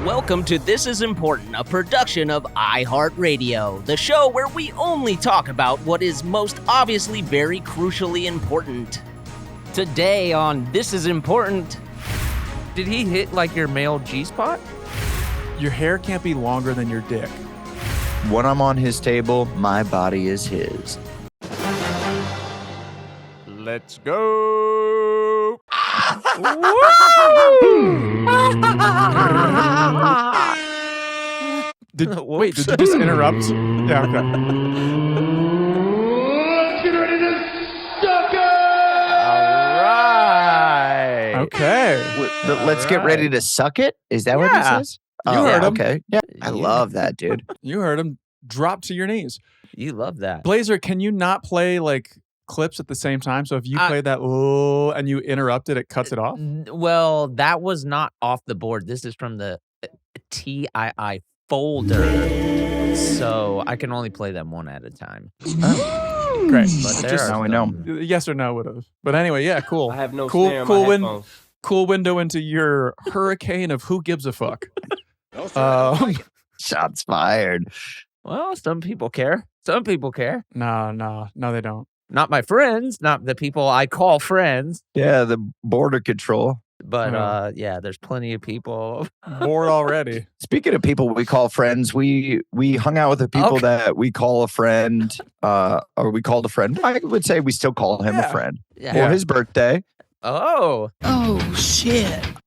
Welcome to This Is Important, a production of iHeartRadio, the show where we only talk about what is most obviously very crucially important. Today on This Is Important... Did he hit like your male G-spot? Your hair can't be longer than your dick. When I'm on his table, my body is his. Let's go. Wait, did you just interrupt? Yeah, okay. Let's get ready to suck it! All right. Okay. Let's get ready to suck it? Is that what he says? You heard him. Okay. Yeah. I love that, dude. You heard him. Drop to your knees. You love that. Blazer, can you not play like clips at the same time? So if you play that and you interrupt it, it cuts it off? Well, that was not off the board. This is from the TII folder. So I can only play them one at a time. Great. But there Just are now we know. some- Yes or no would have. But anyway, yeah, cool. I have no cool, snare in cool my headphones. Cool window into your hurricane of who gives a fuck. Shots fired. Well, some people care. Some people care. No, they don't. Not my friends, not the people I call friends. Yeah, the border control. But yeah, there's plenty of people. Bored already. Speaking of people we call friends, we hung out with the people that we call a friend, or we called a friend. I would say we still call him a friend. Yeah. For his birthday. Oh.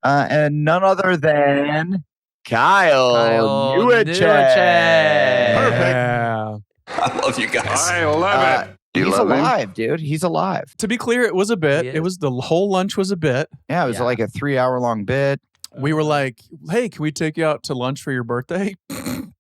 And none other than Kyle Newacheck. Yeah. I love you guys. I love it. He's alive, dude. He's alive. To be clear, it was a bit. He It is. was the whole lunch was a bit. Yeah, it was like a 3-hour long bit. We were like, hey, can we take you out to lunch for your birthday? And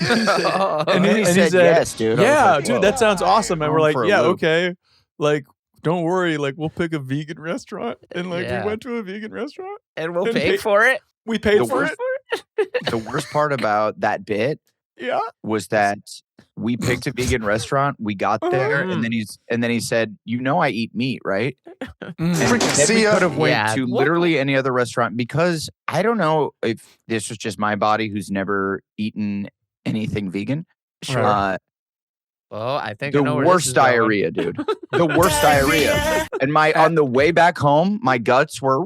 then he and said yes, dude. I was Yeah, like, dude, whoa. that sounds awesome. And we're Going like, for a yeah, loop. okay. Like, don't worry. Like, we'll pick a vegan restaurant. And like, Yeah. we went to a vegan restaurant. And we'll And pay pay- for it. We paid The for worst- it. The worst part about that bit Yeah. was that we picked a vegan restaurant. We got there, and then he said, "You know, I eat meat, right?" And then we could have went Yeah, to what? literally any other restaurant because I don't know if this was just my body who's never eaten anything vegan. Sure. Well, I think The I know where this worst is going. diarrhea, dude. The worst diarrhea. And on the way back home, my guts were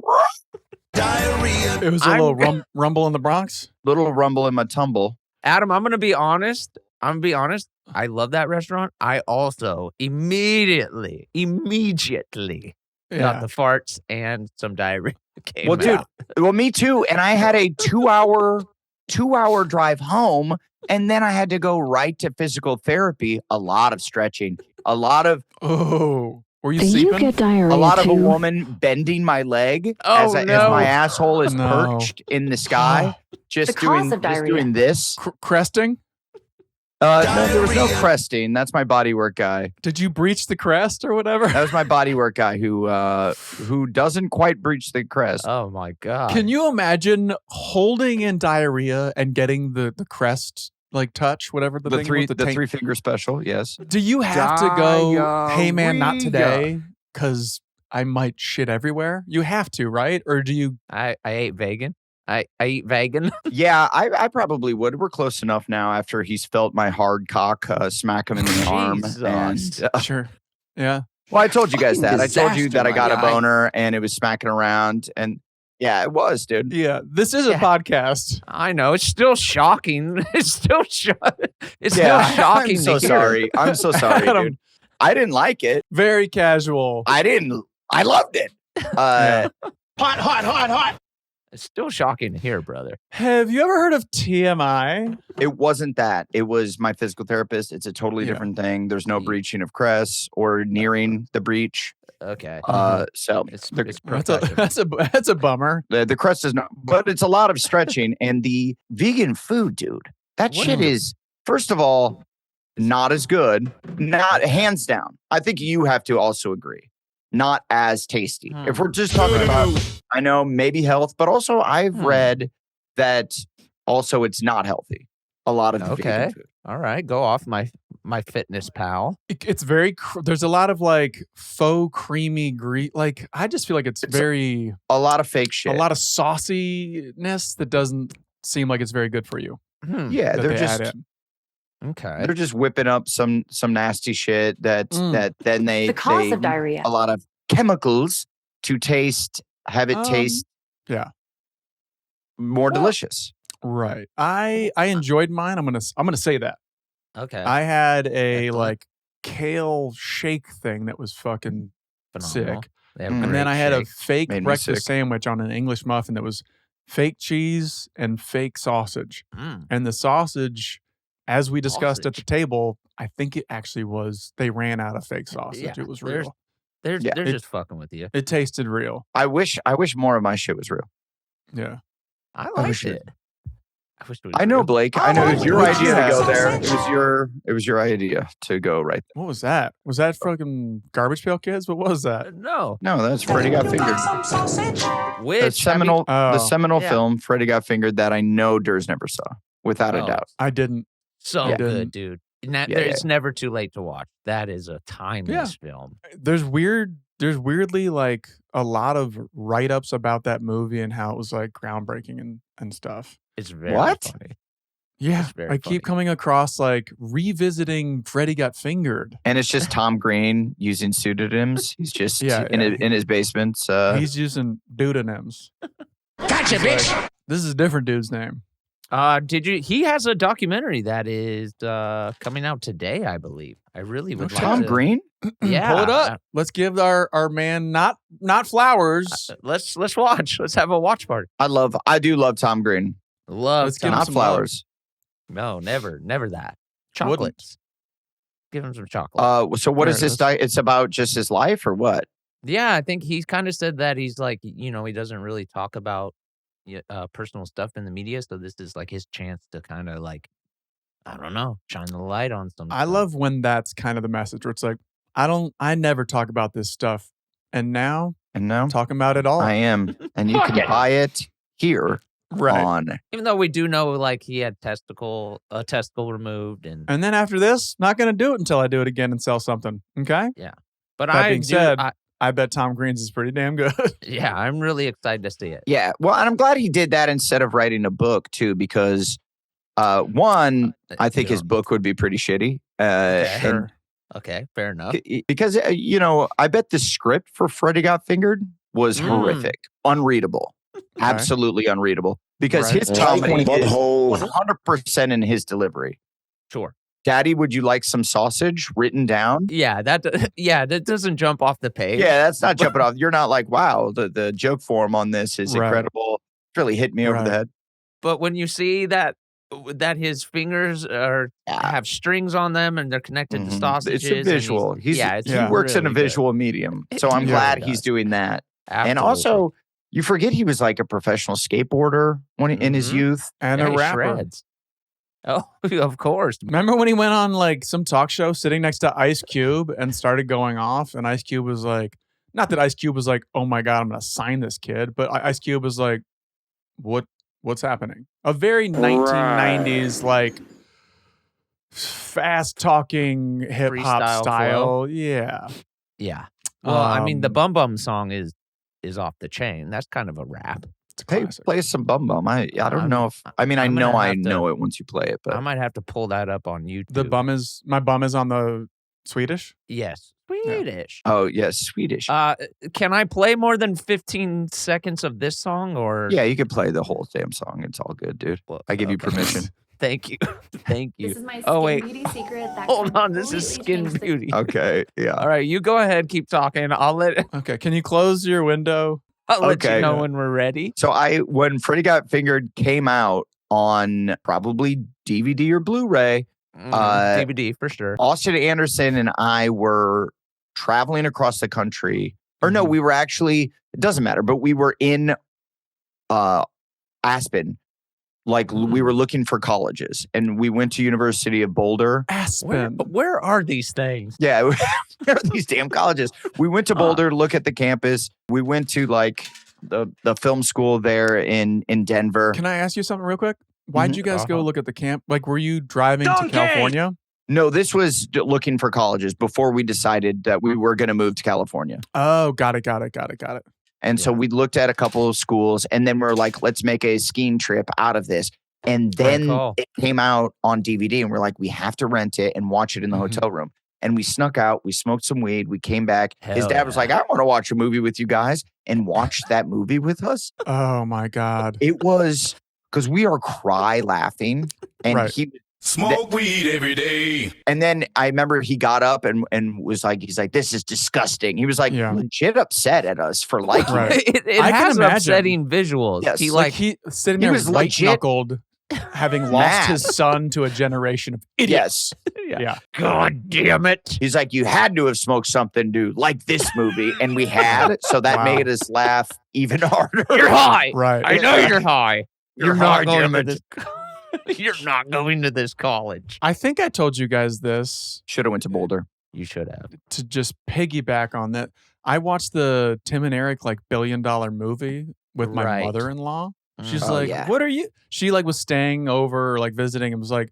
It was a little rumble in the Bronx. little rumble in my tumble. Adam, I'm gonna be honest. I love that restaurant. I also immediately got the farts and some diarrhea. Came Well, dude, out. well, me too. And I had a 2-hour drive home, and then I had to go right to physical therapy. A lot of stretching, a lot of Oh, were you Do you sleeping? get diarrhea a lot of a too? woman bending my leg Oh, as no. my asshole is No. perched in the sky, just The cause doing of diarrhea. doing this. Cresting? No, there was no cresting. That's my bodywork guy. Did you breach the crest or whatever? That was my bodywork guy who doesn't quite breach the crest. Oh my god! Can you imagine holding in diarrhea and getting the crest like touch, whatever the thing was, the tank? 3 finger special, yes. Do you have to go, hey man, not today, because I might shit everywhere? You have to, right? Or do you? I ate vegan. I eat vegan. Yeah, I probably would. We're close enough now after he's felt my hard cock smack him in the arm. Jesus. And Sure. Yeah. well, I told you guys that. I told you Disaster, that I my got a guy. boner and it was smacking around. And yeah, it was, dude. Yeah. This is a Yeah. podcast. I know it's still shocking. It's still It's Yeah, still shocking. I'm so to hear. sorry. I'm so sorry, Adam. dude. I didn't like it. Very casual. I loved it. Yeah. Hot. It's still shocking to hear, brother. Have you ever heard of TMI? It wasn't that. It was my physical therapist. It's a totally Yeah. different thing. There's no breaching of crests or nearing the breach. Okay. So It's That's professional. that's a bummer. the crest is not, but it's a lot of stretching. And the vegan food, dude, that What shit is, first of all, not as good. Not hands down. I think you have to also agree. Not as tasty. If we're just talking about, I know maybe health, but also I've read that also it's not healthy. A lot of the vegan food. All right, go off my fitness pal. It's very. There's a lot of like faux creamy like I just feel like it's very A lot of fake shit. a lot of sauciness that doesn't seem like it's very good for you. Yeah, that they're they just add in. Okay. they're just whipping up some nasty shit that then they The cause they of diarrhea. a lot of chemicals to have it taste more delicious. Right. I enjoyed mine. I'm gonna say that. Okay. I had a Excellent. like kale shake thing that was fucking Phenomenal. sick. They have And great then I had a shakes. fake Made me breakfast sick. sandwich on an English muffin that was fake cheese and fake sausage. Mm. And the sausage, as we discussed at the Sausage. table, I think it actually was, they ran out of fake sausage. Yeah, It was there's- real. They're Yeah. just fucking with you. It tasted real. I wish more of my shit was real. Yeah. I wish liked it- it. I wish it was I know, real. Blake. I know it was your What'd you idea to have? go there. It was your idea to go right there. What was that? Was that fucking Garbage Pail Kids? What was that? No. No, that's Freddy Got Fingered. Which The seminal, Oh. the seminal Yeah. film, Freddy Got Fingered, that I know Durs never saw, without a Oh. doubt. I didn't. so Yeah. good, dude. Yeah, It's never too late to watch. That is a timeless film. There's weirdly like a lot of write-ups about that movie and how it was like groundbreaking and stuff. It's very What? funny. Yeah. It's very I keep funny. coming across like revisiting Freddy Got Fingered. And it's just Tom Green using pseudonyms. He's just Yeah, in yeah. in his basement. He's using pseudonyms. Gotcha, bitch. This is a different dude's name. He has a documentary that is coming out today, I believe. I really would like Tom to. Green? Yeah. Pull it up. Let's give our man not flowers. Let's watch. Let's have a watch party. I do love Tom Green. Love Let's give him Not some flowers. No, never that. Chocolates. Give him some chocolate. So what There is it this? is. It's about just his life or what? Yeah, I think he's kind of said that he's like, he doesn't really talk about personal stuff in the media. So this is like his chance to kind of like, I don't know, shine the light on some I stuff. love when that's kind of the message where it's like, I never talk about this stuff. And now And now I'm talking about it all. I am. And you can buy it here Right. on. Even though we do know like he had a testicle removed and And then after this, not going to do it until I do it again and sell something. Okay. but That I being do, said, I bet Tom Green's is pretty damn good. yeah, I'm really excited to see it. Yeah. Well, and I'm glad he did that instead of writing a book too, because one, I think his book would be pretty shitty. Okay. And Okay, fair enough. because I bet the script for Freddy Got Fingered was horrific, unreadable, absolutely unreadable. Because Right. his comedy is Butthole. 100% in his delivery. Sure. Daddy, would you like some sausage written down? Yeah, that doesn't jump off the page. Yeah, that's not jumping off. You're not like, wow, the joke form on this is Right. incredible. It's really hit me over the Right. head. But when you see that his fingers have strings on them and they're connected to Mhm. sausages. It's a and visual. He Yeah. works in a really good. visual medium. So I'm He glad really he's does. doing that. And Absolutely. also, you forget he was like a professional skateboarder in his Mhm. youth. And Yeah, a he rapper. shreds. Oh, of course. Remember when he went on like some talk show sitting next to Ice Cube and started going off? And Ice Cube was like, not that Ice Cube was like, oh my God, I'm going to sign this kid. But Ice Cube was like, what's happening? A very 1990s, like fast talking hip hop Freestyle style. flow. Yeah. Yeah. Well, I mean, the Um, Bum Bum song is off the chain. That's kind of a rap. It's a Hey, classic. play some Bum Bum. I don't I'm- know if I I'm gonna I have to- know it once you play it, but I might have to pull that up on YouTube. My bum is on the Swedish. Yes. Swedish. oh yes, Swedish. Can I play more than 15 seconds of this song or? Yeah, you can play the whole damn song. It's all good, dude. Well, I give you okay. permission. Thank you. Thank you. This is my skin Oh, wait. beauty secret. That Hold on. This is Skin completely Beauty. Okay, yeah. All right. You go ahead. Keep talking. I'll let Okay. Can you close your window? you Okay. know when we're ready. So when Freddy Got Fingered came out on probably DVD or Blu-ray, DVD for sure. Austin Anderson and I were traveling across the country. Or no, we were actually, it doesn't matter, but we were in Aspen. Like we were looking for colleges and we went to University of Boulder. Aspen. Where are these things? Yeah, where are these damn colleges? We went to Boulder, look at the campus. We went to like the film school there in Denver. Can I ask you something real quick? Why'd you guys go Uh-huh. look at the camp? Like, were you driving to Donkey! California? No, this was looking for colleges before we decided that we were going to move to California. Oh, got it. And so we looked at a couple of schools, and then we're like, let's make a skiing trip out of this. And then it came out on DVD, and we're like, we have to rent it and watch it in the hotel room. And we snuck out. We smoked some weed. We came back. His dad was like, I want to watch a movie with you guys, and watch that movie with us. Oh, my God. It was because we are cry laughing. And he smoke weed every day. And then I remember he got up and was like, he's like, this is disgusting. He was like legit upset at us for liking it. It has upsetting visuals. Yes. He sitting there white knuckled, having lost his son to a generation of idiots. Yeah. God damn it. He's like, you had to have smoked something, dude, like this movie. And we had. So that made us laugh even harder. You're high. Right. I know you're high. You're not high, going to this. You're not going to this college. I think I told you guys this. Should have went to Boulder. You should have. To just piggyback on that, I watched the Tim and Eric $1 billion movie with my mother-in-law. She's what are you? She was staying over, visiting, and was like,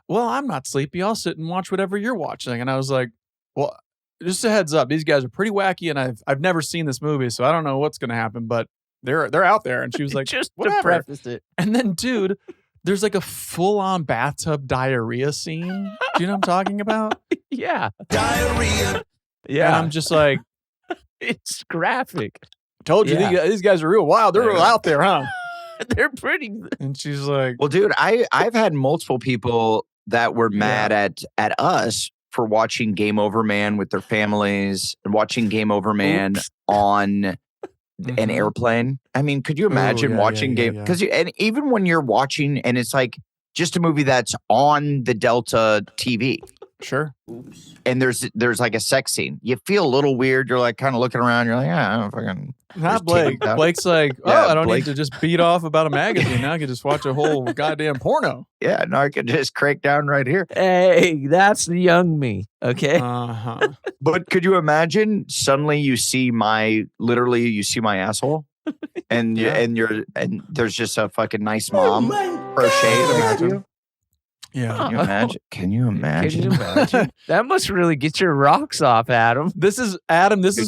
well, I'm not sleepy. I'll sit and watch whatever you're watching. And I was like, well, just a heads up. These guys are pretty wacky, and I've never seen this movie, so I don't know what's going to happen, but they're out there. And she was like, just whatever. To preface it. And then, dude, there's a full-on bathtub diarrhea scene. Do you know what I'm talking about? Yeah. Diarrhea. Yeah. And I'm just like, it's graphic. Told you these guys are real wild. They're real out there, huh? They're pretty. And she's like, well, dude, I've had multiple people that were mad at us for watching Game Over Man with their families and watching Game Over Man on an airplane. I mean, could you imagine watching Game? Because and even when you're watching and it's just a movie that's on the Delta TV. Sure. And there's a sex scene. You feel a little weird. You're kind of looking around. You're like, yeah, I don't fucking. Not Blake. Blake's like, I don't need to just beat off about a magazine. Now I can just watch a whole goddamn porno. Yeah, now I can just crank down right here. Hey, that's the young me. Okay. But could you imagine suddenly you see my asshole, and and there's just a fucking nice mom crocheted next to you. Yeah. Can you imagine? That must really get your rocks off, Adam. This is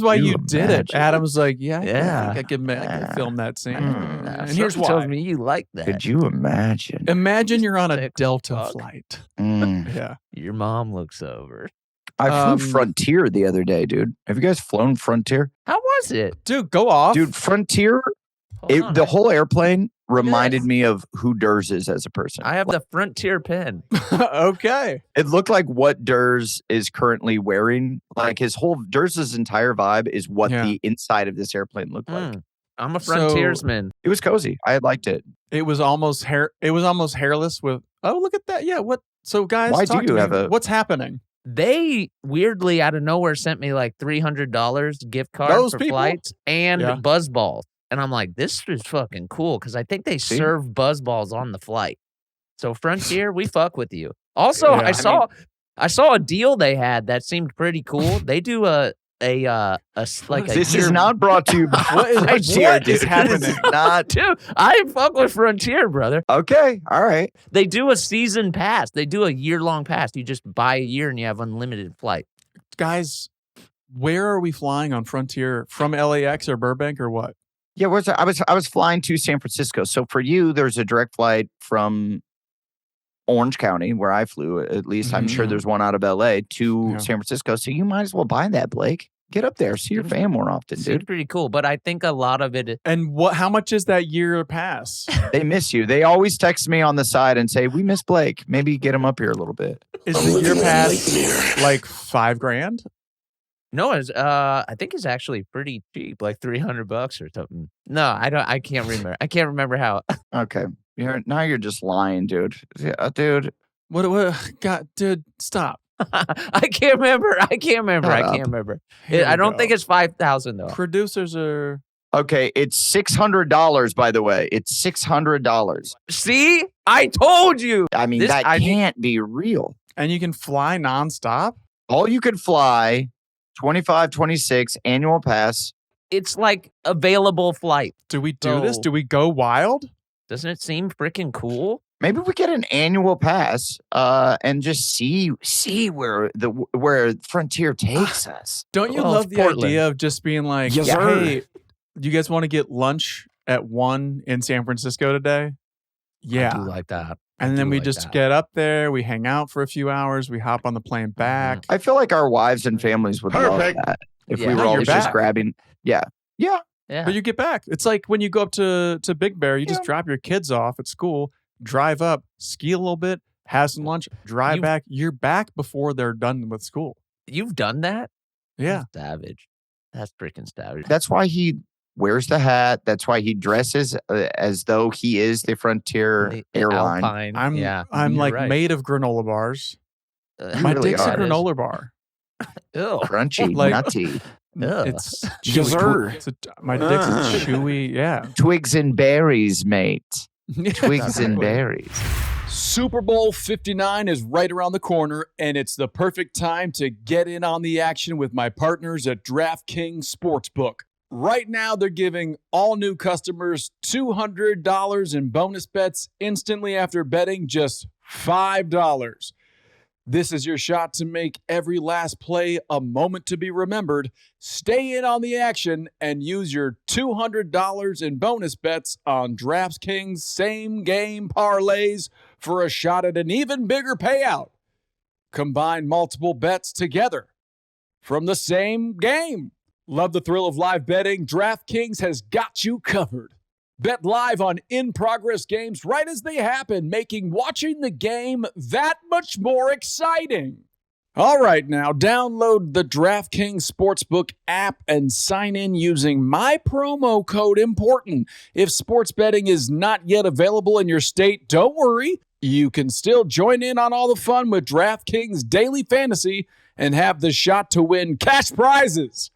why you did it. Adam's like, I think I could film that scene. And here's why. Tells me you like that. Could you imagine? Imagine you're on a Delta flight. Yeah. Your mom looks over. I flew Frontier the other day, dude. Have you guys flown Frontier? How was it? Dude, go off. Dude, Frontier, the whole airplane reminded me of who Durs is as a person. I have the Frontier pen. Okay. It looked like what Durs is currently wearing. Durs's entire vibe is what the inside of this airplane looked like. I'm a frontiersman. It was cozy. I liked it. It was almost hairless with, oh, look at that. Yeah. What? So guys, why do you have what's happening? They weirdly out of nowhere sent me $300 gift card for flights and buzz balls. And I'm like, this is fucking cool because I think they serve buzz balls on the flight. So Frontier, we fuck with you. Also, I saw a deal they had that seemed pretty cool. They do this is not brought to you by Frontier. What is happening? Dude, I fuck with Frontier, brother. Okay, all right. They do a season pass. They do a year-long pass. You just buy a year and you have unlimited flight. Guys, where are we flying on Frontier? From LAX or Burbank or what? Yeah, I was flying to San Francisco. So for you, there's a direct flight from Orange County, where I flew. At least I'm sure there's one out of LA to San Francisco. So you might as well buy that, Blake. Get up there, see your fam more often, dude. It's pretty cool, but I think a lot of it. And how much is that year pass? They miss you. They always text me on the side and say, "We miss Blake. Maybe get him up here a little bit." Is the year pass $5,000? No, I think it's actually pretty cheap, $300 or something. No, I can't remember. I can't remember how. Okay, now you're just lying, dude. Yeah, dude. What? God, dude, stop. I can't remember. I can't remember. I don't think it's 5,000 though. Producers are. Okay, it's $600. By the way, it's $600. See, I told you. I mean, that can't be real. And you can fly nonstop. All you could fly. 25, 26 annual pass. It's available flight. Do we do this? Do we go wild? Doesn't it seem freaking cool? Maybe we get an annual pass and just see where Frontier takes us. Don't you love the idea of just being like, hey, Do you guys want to get lunch at 1 in San Francisco today? Yeah. I do like that. And then we just get up there, we hang out for a few hours, we hop on the plane back. I feel like our wives and families would love that if we were always just grabbing. Yeah. But you get back. It's like when you go up to Big Bear, you just drop your kids off at school, drive up, ski a little bit, have some lunch, drive back. You're back before they're done with school. You've done that? Yeah. Savage. That's freaking savage. That's why he wears the hat. That's why he dresses as though he is the Frontier airline. Alpine. I'm like made of granola bars. My really dick's a granola bar. Ew. Crunchy, Like- nutty. It's chewy. My dick's chewy. Yeah. Twigs and berries, mate. Twigs and Exactly. berries. Super Bowl 59 is right around the corner, and it's the perfect time to get in on the action with my partners at DraftKings Sportsbook. Right now, they're giving all new customers $200 in bonus bets instantly after betting just $5. This is your shot to make every last play a moment to be remembered. Stay in on the action and use your $200 in bonus bets on DraftKings same-game parlays for a shot at an even bigger payout. Combine multiple bets together from the same game. Love the thrill of live betting? DraftKings has got you covered. Bet live on in-progress games right as they happen, making watching the game that much more exciting. All right, now download the DraftKings Sportsbook app and sign in using my promo code IMPORTANT. If sports betting is not yet available in your state, don't worry. You can still join in on all the fun with DraftKings Daily Fantasy and have the shot to win cash prizes.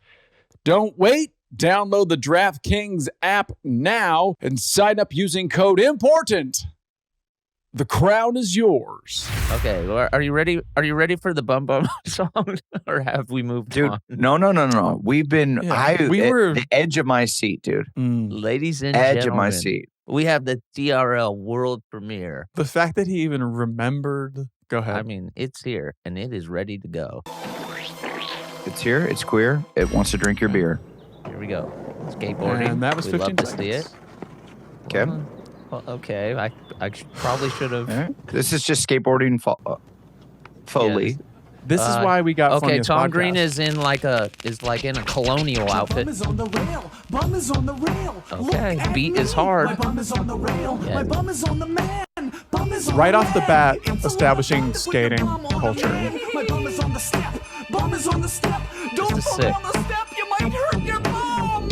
Don't wait. Download the DraftKings app now and sign up using code IMPORTANT. The crown is yours. Okay, well, are you ready? Are you ready for the Bum Bum song, or have we moved Dude, on? no. We've been we were the edge of my seat, dude. Ladies and Edge gentlemen, of my seat. we have the TRL world premiere. the fact that he even remembered. Go ahead. I mean, it's here and it is ready to go. It's here. It's queer. It wants to drink your beer. Here we go. Skateboarding. And that was we 15 love to see it. seconds. Okay. Well, okay. I probably should have. All right. This is just skateboarding Foley. Yes. This is why we got Okay, Funniest Tom Podcast. Green is in like a colonial outfit. Bum is on the rail. Bum is on the rail. Okay, Look at beat me. is hard. My bum is on the rail. Yeah. My bum is on the man. Bum is on Right the off the man. bat, It's establishing alive with the skating bum on the culture. man. My bum is on the step. Bum is on the step. Don't Just a bum sip. on the step. You might hurt your bum.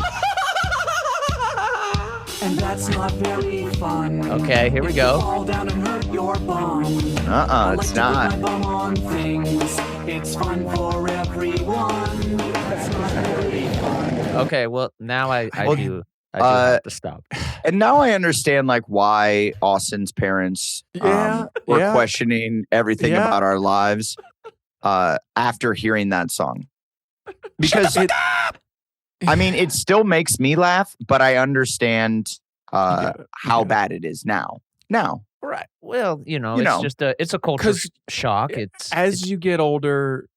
And that's not very fun. Okay, here we If go. you fall down and hurt your bum. It's I like to not. put my bum on things. It's fun for everyone. That's not very fun. Okay, well now I Well, do have to stop. And now I understand like why Austin's parents were questioning everything Yeah. about our lives after hearing that song. Because I mean, it still makes me laugh, but I understand how bad it is now. Right. Well, You it's know. just it's a culture 'Cause shock. It's As you get older,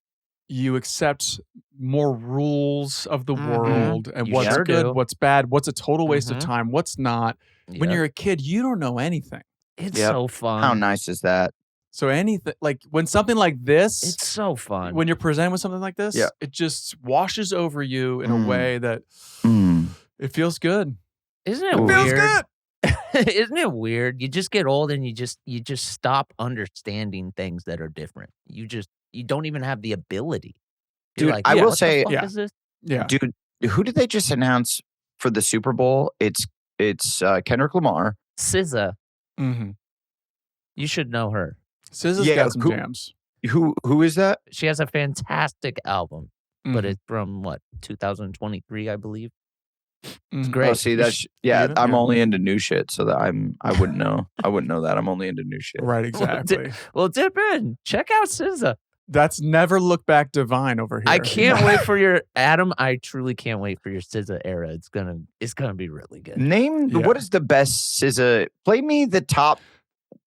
you accept more rules of the world and You what's sure good, do. what's bad, what's a total waste of Mhm. time, what's not. When Yep. you're a kid, you don't know anything. It's Yep. so fun. How nice is that? So anything like when something like this, It's so fun. when you're presented with something like this, Yeah. it just washes over you in a way that it feels good. Isn't it Ooh. weird? Feels good. Isn't it weird? You just get old and you just stop understanding things that are different. You don't even have the ability. You're Dude, like, I "Yeah, will what the say- fuck Yeah. is this?" Yeah. Dude, who did they just announce for the Super Bowl? It's Kendrick Lamar. SZA, Mm-hmm. you should know her. SZA's Yeah, got some who- jams. Who is that? She has a fantastic album, but Mhm. it's from 2023, I believe. Mhm. great. Oh, see, that's Yeah, I'm yeah. only into new shit, so that I wouldn't know. I wouldn't know that. I'm only into new shit. Right, exactly. Well, dip in. Check out SZA. That's never look back Devine over here. I can't wait for your Adam. I truly can't wait for your SZA era. It's gonna be really good. Name Yeah. what is the best SZA? Play me the top.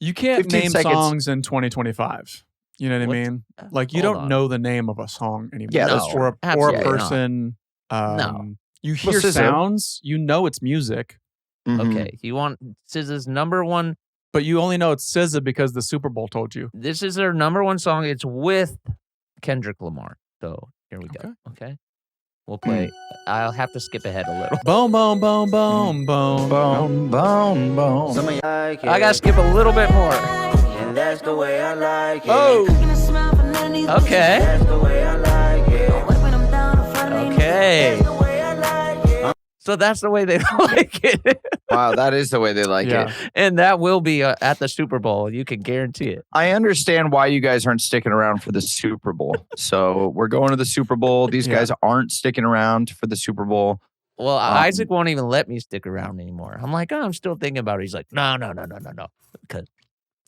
You can't 15 name seconds. songs in 2025. You know what I What? mean? Like you Hold don't on. know the name of a song anymore. Yeah, that's No, or a absolutely not. person. No. You hear sounds, you know it's music. Mm-hmm. Okay, you want SZA's number one, but you only know it's SZA because the Super Bowl told you. This is her number one song. It's with Kendrick Lamar. So here we go. Okay. We'll play. I'll have to skip ahead a little. Boom, boom, boom, boom, boom, boom, boom, boom. I gotta skip a little bit more. And that's the way I like it. Oh. Okay. That's the way I like it. Okay. So that's the way they like it. Wow, that is the way they like it. And that will be at the Super Bowl. You can guarantee it. I understand why you guys aren't sticking around for the Super Bowl. So we're going to the Super Bowl. These guys aren't sticking around for the Super Bowl. Well, Isaac won't even let me stick around anymore. I'm like, I'm still thinking about it. He's like, no. Because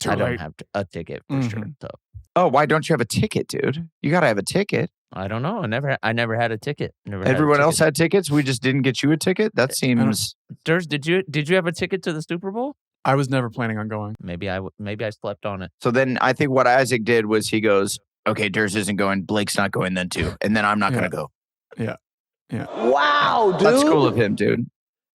I don't have a ticket for sure. So. Oh, why don't you have a ticket, dude? You got to have a ticket. I don't know. I never had a ticket. Everyone else had tickets. We just didn't get you a ticket. That seems. Durs, did you have a ticket to the Super Bowl? I was never planning on going. Maybe I slept on it. So then I think what Isaac did was he goes, okay, Durs isn't going. Blake's not going then too, and then I'm not going to go. Yeah. Wow, dude. That's cool of him, dude.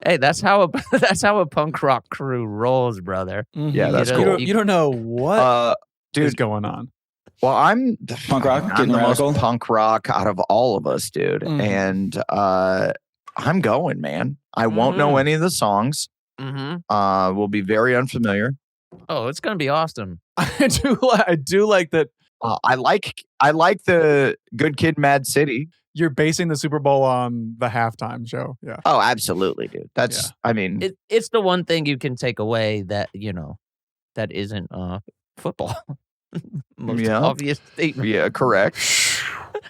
Hey, that's how a punk rock crew rolls, brother. Mm-hmm. Yeah, that's cool. You don't know what is going on. Well, I'm the punk rock, I'm the most punk rock out of all of us, dude. And I'm going, man. I won't know any of the songs. Will be very unfamiliar. Oh, it's gonna be awesome. I do like that. I like the Good Kid, Mad City. You're basing the Super Bowl on the halftime show. Yeah. Oh, absolutely, dude. That's. I mean, it's the one thing you can take away that that isn't football. Most obvious statement. Yeah, correct.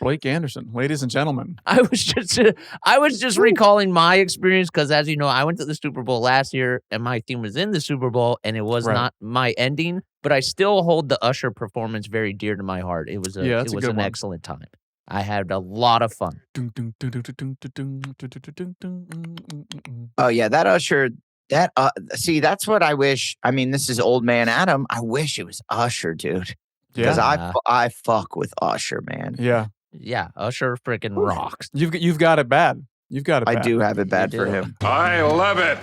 Blake Anderson, ladies and gentlemen. I was just recalling my experience because, as you know, I went to the Super Bowl last year and my team was in the Super Bowl and it was not my ending, but I still hold the Usher performance very dear to my heart. It was an excellent time. I had a lot of fun. Oh yeah, that Usher. That see, that's what I wish. I mean, this is old man Adam. I wish it was Usher, dude. Because I fuck with Usher, man. Yeah, Usher freaking rocks. You've got it bad. You've got it bad. I do have it bad for him. I love it.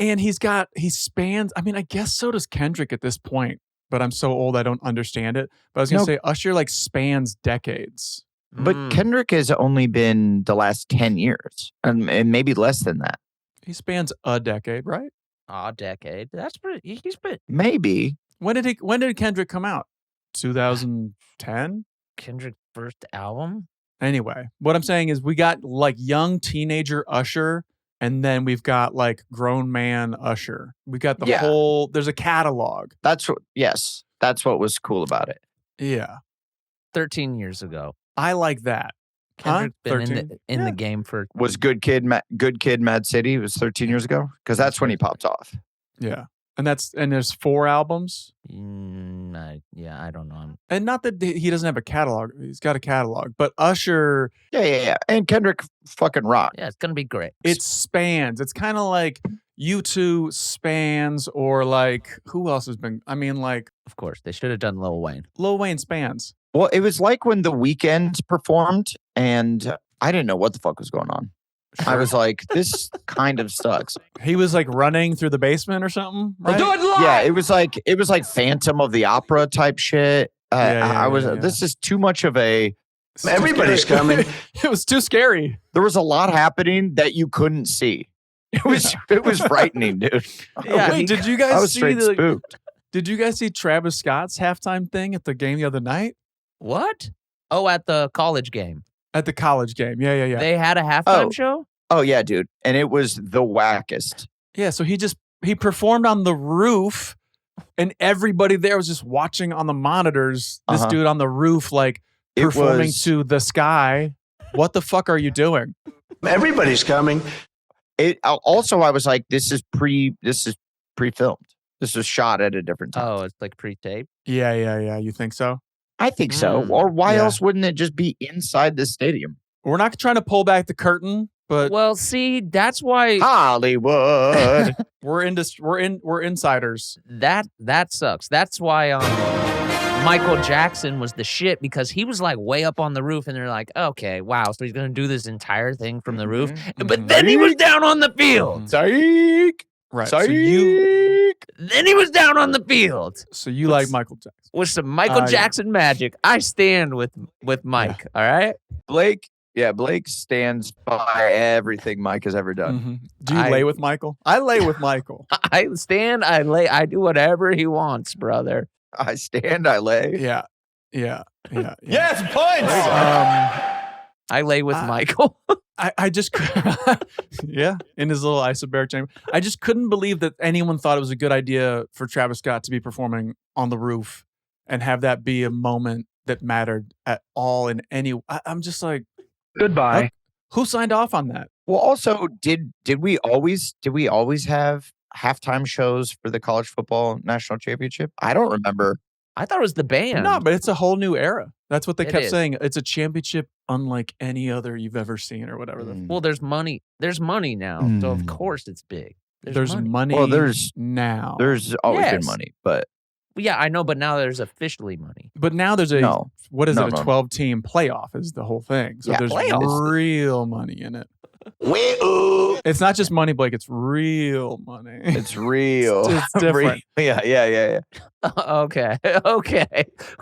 And he spans. I mean, I guess so does Kendrick at this point. But I'm so old I don't understand it. But I was gonna say Usher like spans decades. But Kendrick has only been the last 10 years, and maybe less than that. He spans a decade, right? A decade. That's pretty. He's been maybe. When did Kendrick come out? 2010. Kendrick's first album. Anyway, what I'm saying is we got like young teenager Usher, and then we've got like grown man Usher. We got the whole. There's a catalog. That's what was cool about it. Yeah. 13 years ago. I like that. Kendrick's been in the game for. Was Good Kid, Mad City? It was 13 years ago because that's when he popped off. Yeah, and there's 4 albums. I don't know. And not that he doesn't have a catalog. He's got a catalog, but Usher. Yeah. And Kendrick fucking rock. Yeah, it's gonna be great. It spans. It's kind of like U2 spans, or like who else has been? I mean, like of course they should have done Lil Wayne. Lil Wayne spans. Well, it was like when The Weeknd performed, and I didn't know what the fuck was going on. I was like, this kind of sucks. He was like running through the basement or something, right? Do it live! Yeah, it was like Phantom of the Opera type shit. This is too much of a. Everybody's coming. It was too scary. There was a lot happening that you couldn't see. It was frightening, dude. Yeah. Wait, did you guys I was see straight spooked. Did you guys see Travis Scott's halftime thing at the game the other night? What? Oh, at the college game. At the college game. Yeah. They had a halftime show? Oh, yeah, dude. And it was the wackest. Yeah, so he performed on the roof, and everybody there was just watching on the monitors. This dude on the roof, like, performing to the sky. What the fuck are you doing? Everybody's coming. Also, I was like, this is pre-filmed. This was shot at a different time. Oh, it's like pre-taped? Yeah. You think so? I think so. Or why else wouldn't it just be inside the stadium? We're not trying to pull back the curtain, but well, see, that's why Hollywood. we're insiders. That sucks. That's why Michael Jackson was the shit because he was like way up on the roof and they're like, okay, wow. So he's going to do this entire thing from the roof. But then he was down on the field. Psych. Right. Psych. Then he was down on the field. So you like Michael Jackson. With some Michael Jackson magic. I stand with Mike. All right? Blake stands by everything Mike has ever done. Mm-hmm. Do you lay with Michael? I lay with Michael. I stand, I lay, I do whatever he wants, brother. I stand, I lay. Yeah. Yes, points. I lay with Michael. I just, in his little isobaric chamber. I just couldn't believe that anyone thought it was a good idea for Travis Scott to be performing on the roof and have that be a moment that mattered at all in any. I'm just like, Goodbye. Who signed off on that? Well, also, did we always have halftime shows for the college football national championship? I don't remember. I thought it was the band. No, but it's a whole new era. That's what they kept is. saying. It's a championship unlike any other you've ever seen, or whatever. Well, there's money. There's money now, so of course it's big. There's money. Well, there's always been money, but yeah, I know. But now there's officially money. But now there's a what is it? A 12-team playoff is the whole thing. So there's real money in it. It's not just money, Blake. It's real money. It's real. It's different. Yeah. Okay.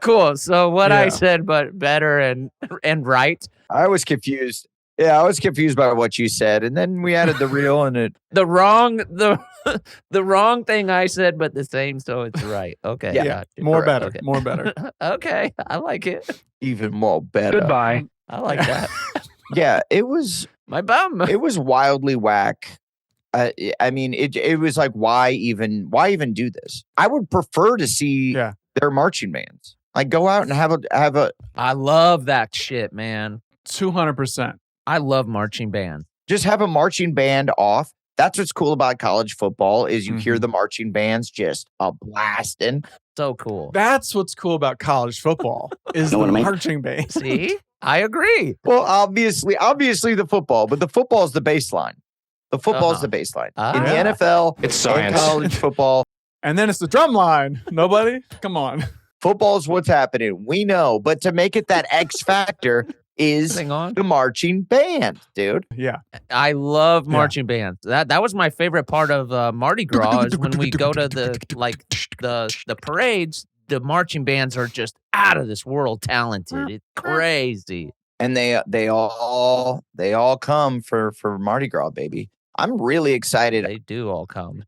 Cool. So what I said, but better and right. I was confused. Yeah, I was confused by what you said, and then we added the real and it. The wrong thing I said, but the same, so it's right. Okay. Yeah. More better. Okay. More better. Okay. I like it. Even more better. Goodbye. I like that. Yeah, it was my bum. It was wildly whack. I mean, it was like, why even do this? I would prefer to see their marching bands. Like, go out and have a. I love that shit, man. 200%. I love marching bands. Just have a marching band off. That's what's cool about college football is you hear the marching bands just a blasting. So cool. That's what's cool about college football is the marching band. See? I agree. Well, obviously the football, but the football is the baseline. The football is the baseline. In the NFL, it's science. College football. And then it's the drum line. Nobody? Come on. Football's what's happening. We know. But to make it that X factor is the marching band, dude. Yeah. I love marching bands. That was my favorite part of Mardi Gras is when we go to the parades. The marching bands are just out of this world talented. It's crazy. And they all come for Mardi Gras, baby. I'm really excited. They do all come.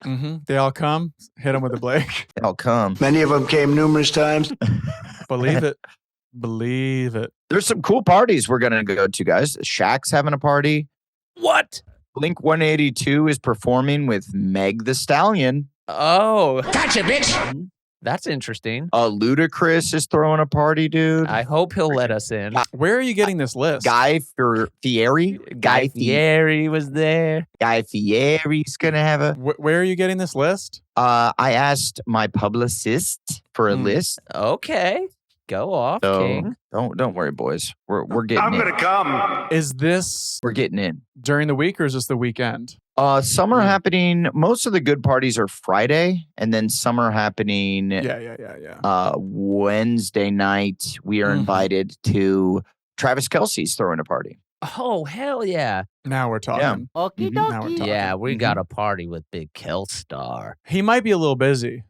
They all come. Hit them with the Blake. They all come. Many of them came numerous times. Believe it. Believe it. There's some cool parties we're gonna go to, guys. Shaq's having a party. What? Blink 182 is performing with Meg the Stallion. Oh, Gotcha, bitch. That's interesting. Ludacris is throwing a party, dude. I hope he'll let us in. Where are you getting this list? Guy Fieri. Guy Fieri was there. Guy Fieri's gonna have a. Where are you getting this list? I asked my publicist for a list. Okay. Go off, So King. don't worry, boys. We're getting I'm in. gonna come. Is this We're getting in. during the week or is this the weekend? Some are happening. Most of the good parties are Friday, and then some are happening. Yeah. Wednesday night, we are invited to Travis Kelce's throwing a party. Oh, hell yeah. Now we're talking. Okie Now we're dokie. talking. Yeah, we got a party with Big Kelstar. He might be a little busy.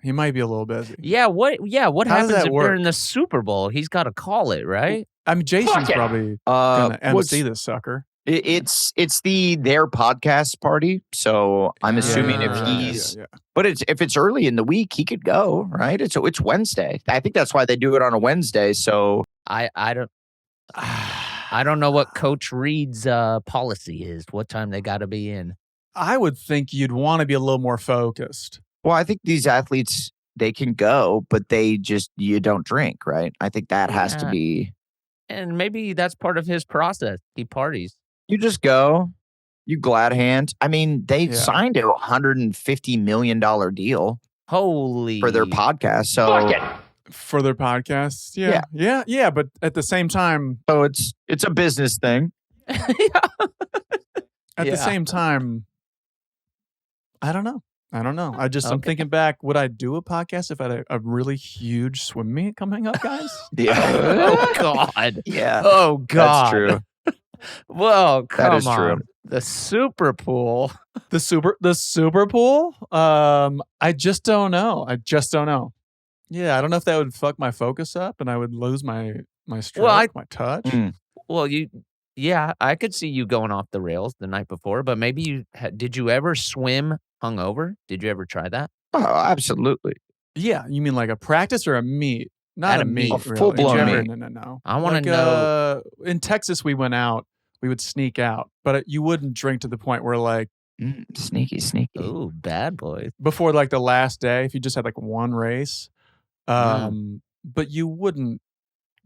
Yeah, what How does happens that if work? they're in the Super Bowl? He's got to call it, right? I mean, Jason's probably gonna MC this sucker. It's their podcast party, so I'm assuming if he's. But if it's early in the week, he could go, right? It's Wednesday. I think that's why they do it on a Wednesday. So I don't know what Coach Reed's policy is. What time they got to be in? I would think you'd want to be a little more focused. Well, I think these athletes, they can go, but you don't drink, right? I think that has to be. And maybe that's part of his process. He parties. You just go, you glad hand. I mean, they signed a $150 million deal. Holy. For their podcast. So for their podcasts. Yeah. But at the same time. So it's a business thing. At the same time, I don't know. I don't know. I'm thinking back. Would I do a podcast if I had a really huge swim meet coming up, guys? Yeah. Oh God. Yeah. Oh God. That's true. Whoa, come That is on. true. The super pool. The super pool? I just don't know. Yeah, I don't know if that would fuck my focus up and I would lose my stroke, my touch. Well, yeah, I could see you going off the rails the night before, but maybe did you ever swim hungover? Did you ever try that? Oh, absolutely. Yeah, you mean like a practice or a meet? Not a meet. A full-blown meet. No. I want to know. In Texas, we went out. We would sneak out, but you wouldn't drink to the point where like sneaky. Ooh, bad boy. Before like the last day, if you just had like one race, but you wouldn't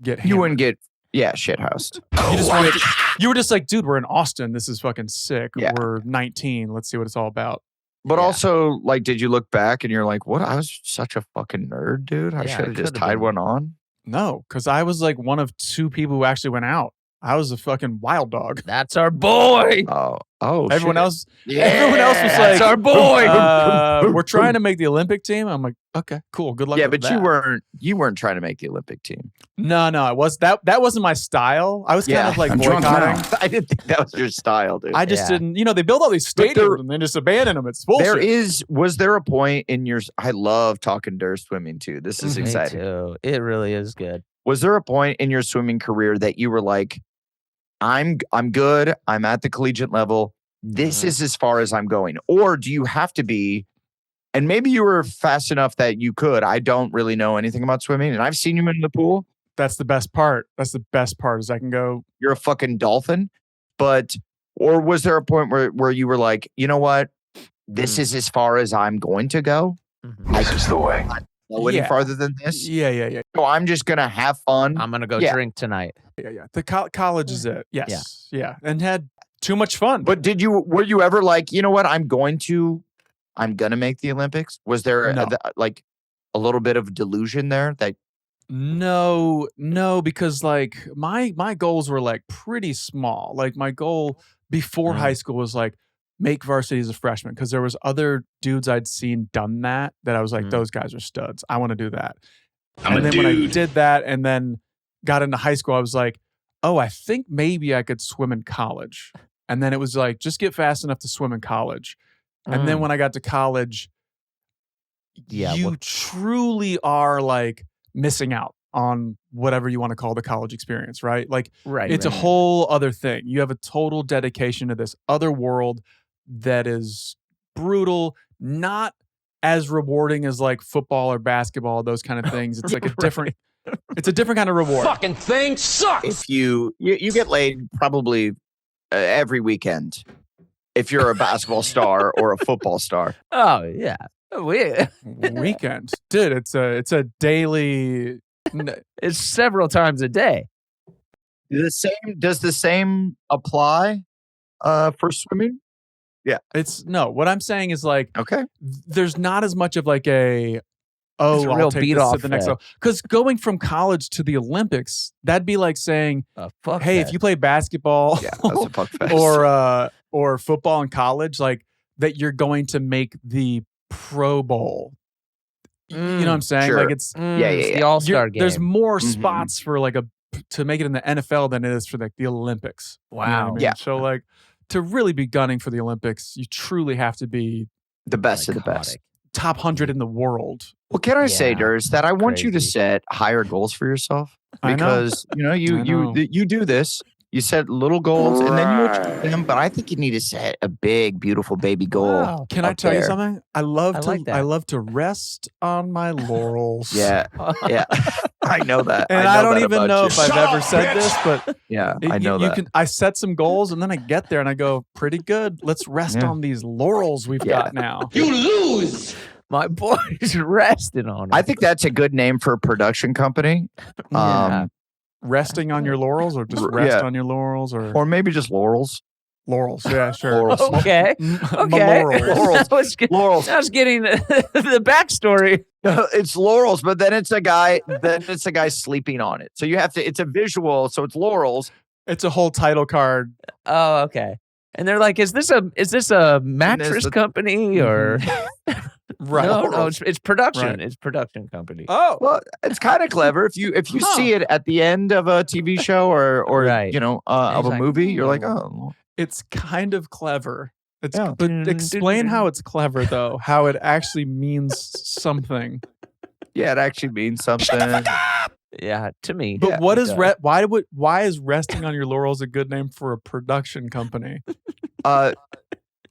get hammered. You wouldn't get shithoused. You were just like, dude, we're in Austin. This is fucking sick. Yeah. We're 19. Let's see what it's all about. But also, like, did you look back and you're like, what? I was such a fucking nerd, dude. I Yeah, should have it just could've tied been. one on. No, because I was like one of 2 people who actually went out. I was a fucking wild dog. That's our boy. Oh, Everyone shit. else, Yeah. everyone else was That's like, our boy. we're trying to make the Olympic team. I'm like, okay, cool. Good luck. Yeah, with but that. you weren't trying to make the Olympic team. No, it was that wasn't my style. I was kind of like I'm drunk boycotting. now. I didn't think that was your style, dude. I just Yeah. didn't. They build all these But stadiums and they just abandon them. It's bullshit. Was there a point in your? I love talking dirt swimming too. This is Me exciting. too. It really is good. Was there a point in your swimming career that you were like, I'm good. I'm at the collegiate level. This is as far as I'm going. Or do you have to be, and maybe you were fast enough that you could. I don't really know anything about swimming, and I've seen you in the pool. That's the best part. That's the best part is I can go. You're a fucking dolphin. Or was there a point where you were like, you know what? This is as far as I'm going to go. This is the way. Go any farther than this. Yeah. So I'm just gonna have fun. I'm gonna go drink tonight. Yeah. The college is it. Yes. Yeah. And had too much fun. But were you ever like, you know what? I'm gonna make the Olympics. Was there like a little bit of delusion there that? No, because like my goals were like pretty small. Like my goal before high school was like make varsity as a freshman because there was other dudes I'd seen done that I was like, those guys are studs. I want to do that. When I did that and then got into high school, I was like, oh, I think maybe I could swim in college. And then it was like, just get fast enough to swim in college. And then when I got to college, you truly are like missing out on whatever you want to call the college experience, right? Like it's a whole other thing. You have a total dedication to this other world that is brutal, not as rewarding as like football or basketball, those kind of things. It's like a different it's a different kind of reward. Fucking thing sucks. If you get laid probably every weekend if you're a basketball star or a football star. Oh yeah. Weekend. Dude, it's a daily. It's several times a day. Does the same apply for swimming? Yeah. What I'm saying is like, okay, there's not as much of like a I'll take this to the next level. Because going from college to the Olympics, that'd be like saying, hey, if you play basketball that's a fuck fest. or football in college, like that you're going to make the Pro Bowl. You know what I'm saying? Sure. Like it's the All-Star game. There's more spots for like to make it in the NFL than it is for like the Olympics. Wow. You know what I mean? Yeah. So like to really be gunning for the Olympics, you truly have to be the best of the best. Top 100 in the world. Well, can I say, Durs, that I want you to set higher goals for yourself because you do this. You set little goals and then you achieve them, but I think you need to set a big, beautiful baby goal. Wow. Can I tell you something? I love to rest on my laurels. Yeah. I know that. And I don't even know if I've ever said this, but I know that. I set some goals and then I get there and I go, pretty good. Let's rest on these laurels we've got now. You lose. My boy's resting on it. I think that's a good name for a production company. Resting on your laurels or just rest on your laurels or maybe just laurels. Laurels, yeah, sure. Laurels. Okay. Laurels. Laurels. I was getting the backstory. It's laurels, but then it's a guy sleeping on it. So you have to, it's a visual, so it's laurels. It's a whole title card. Oh, okay. And they're like, is this a mattress company or? Right. No, it's production. Right. It's production company. Oh, Well, it's kind of clever if you see it at the end of a TV show or Right. of a like, movie, you're like, oh, it's kind of clever. Yeah. But explain how it's clever though. How it actually means something. yeah, it actually means something. Yeah, to me. But Yeah, what it is does. why is resting on your laurels a good name for a production company?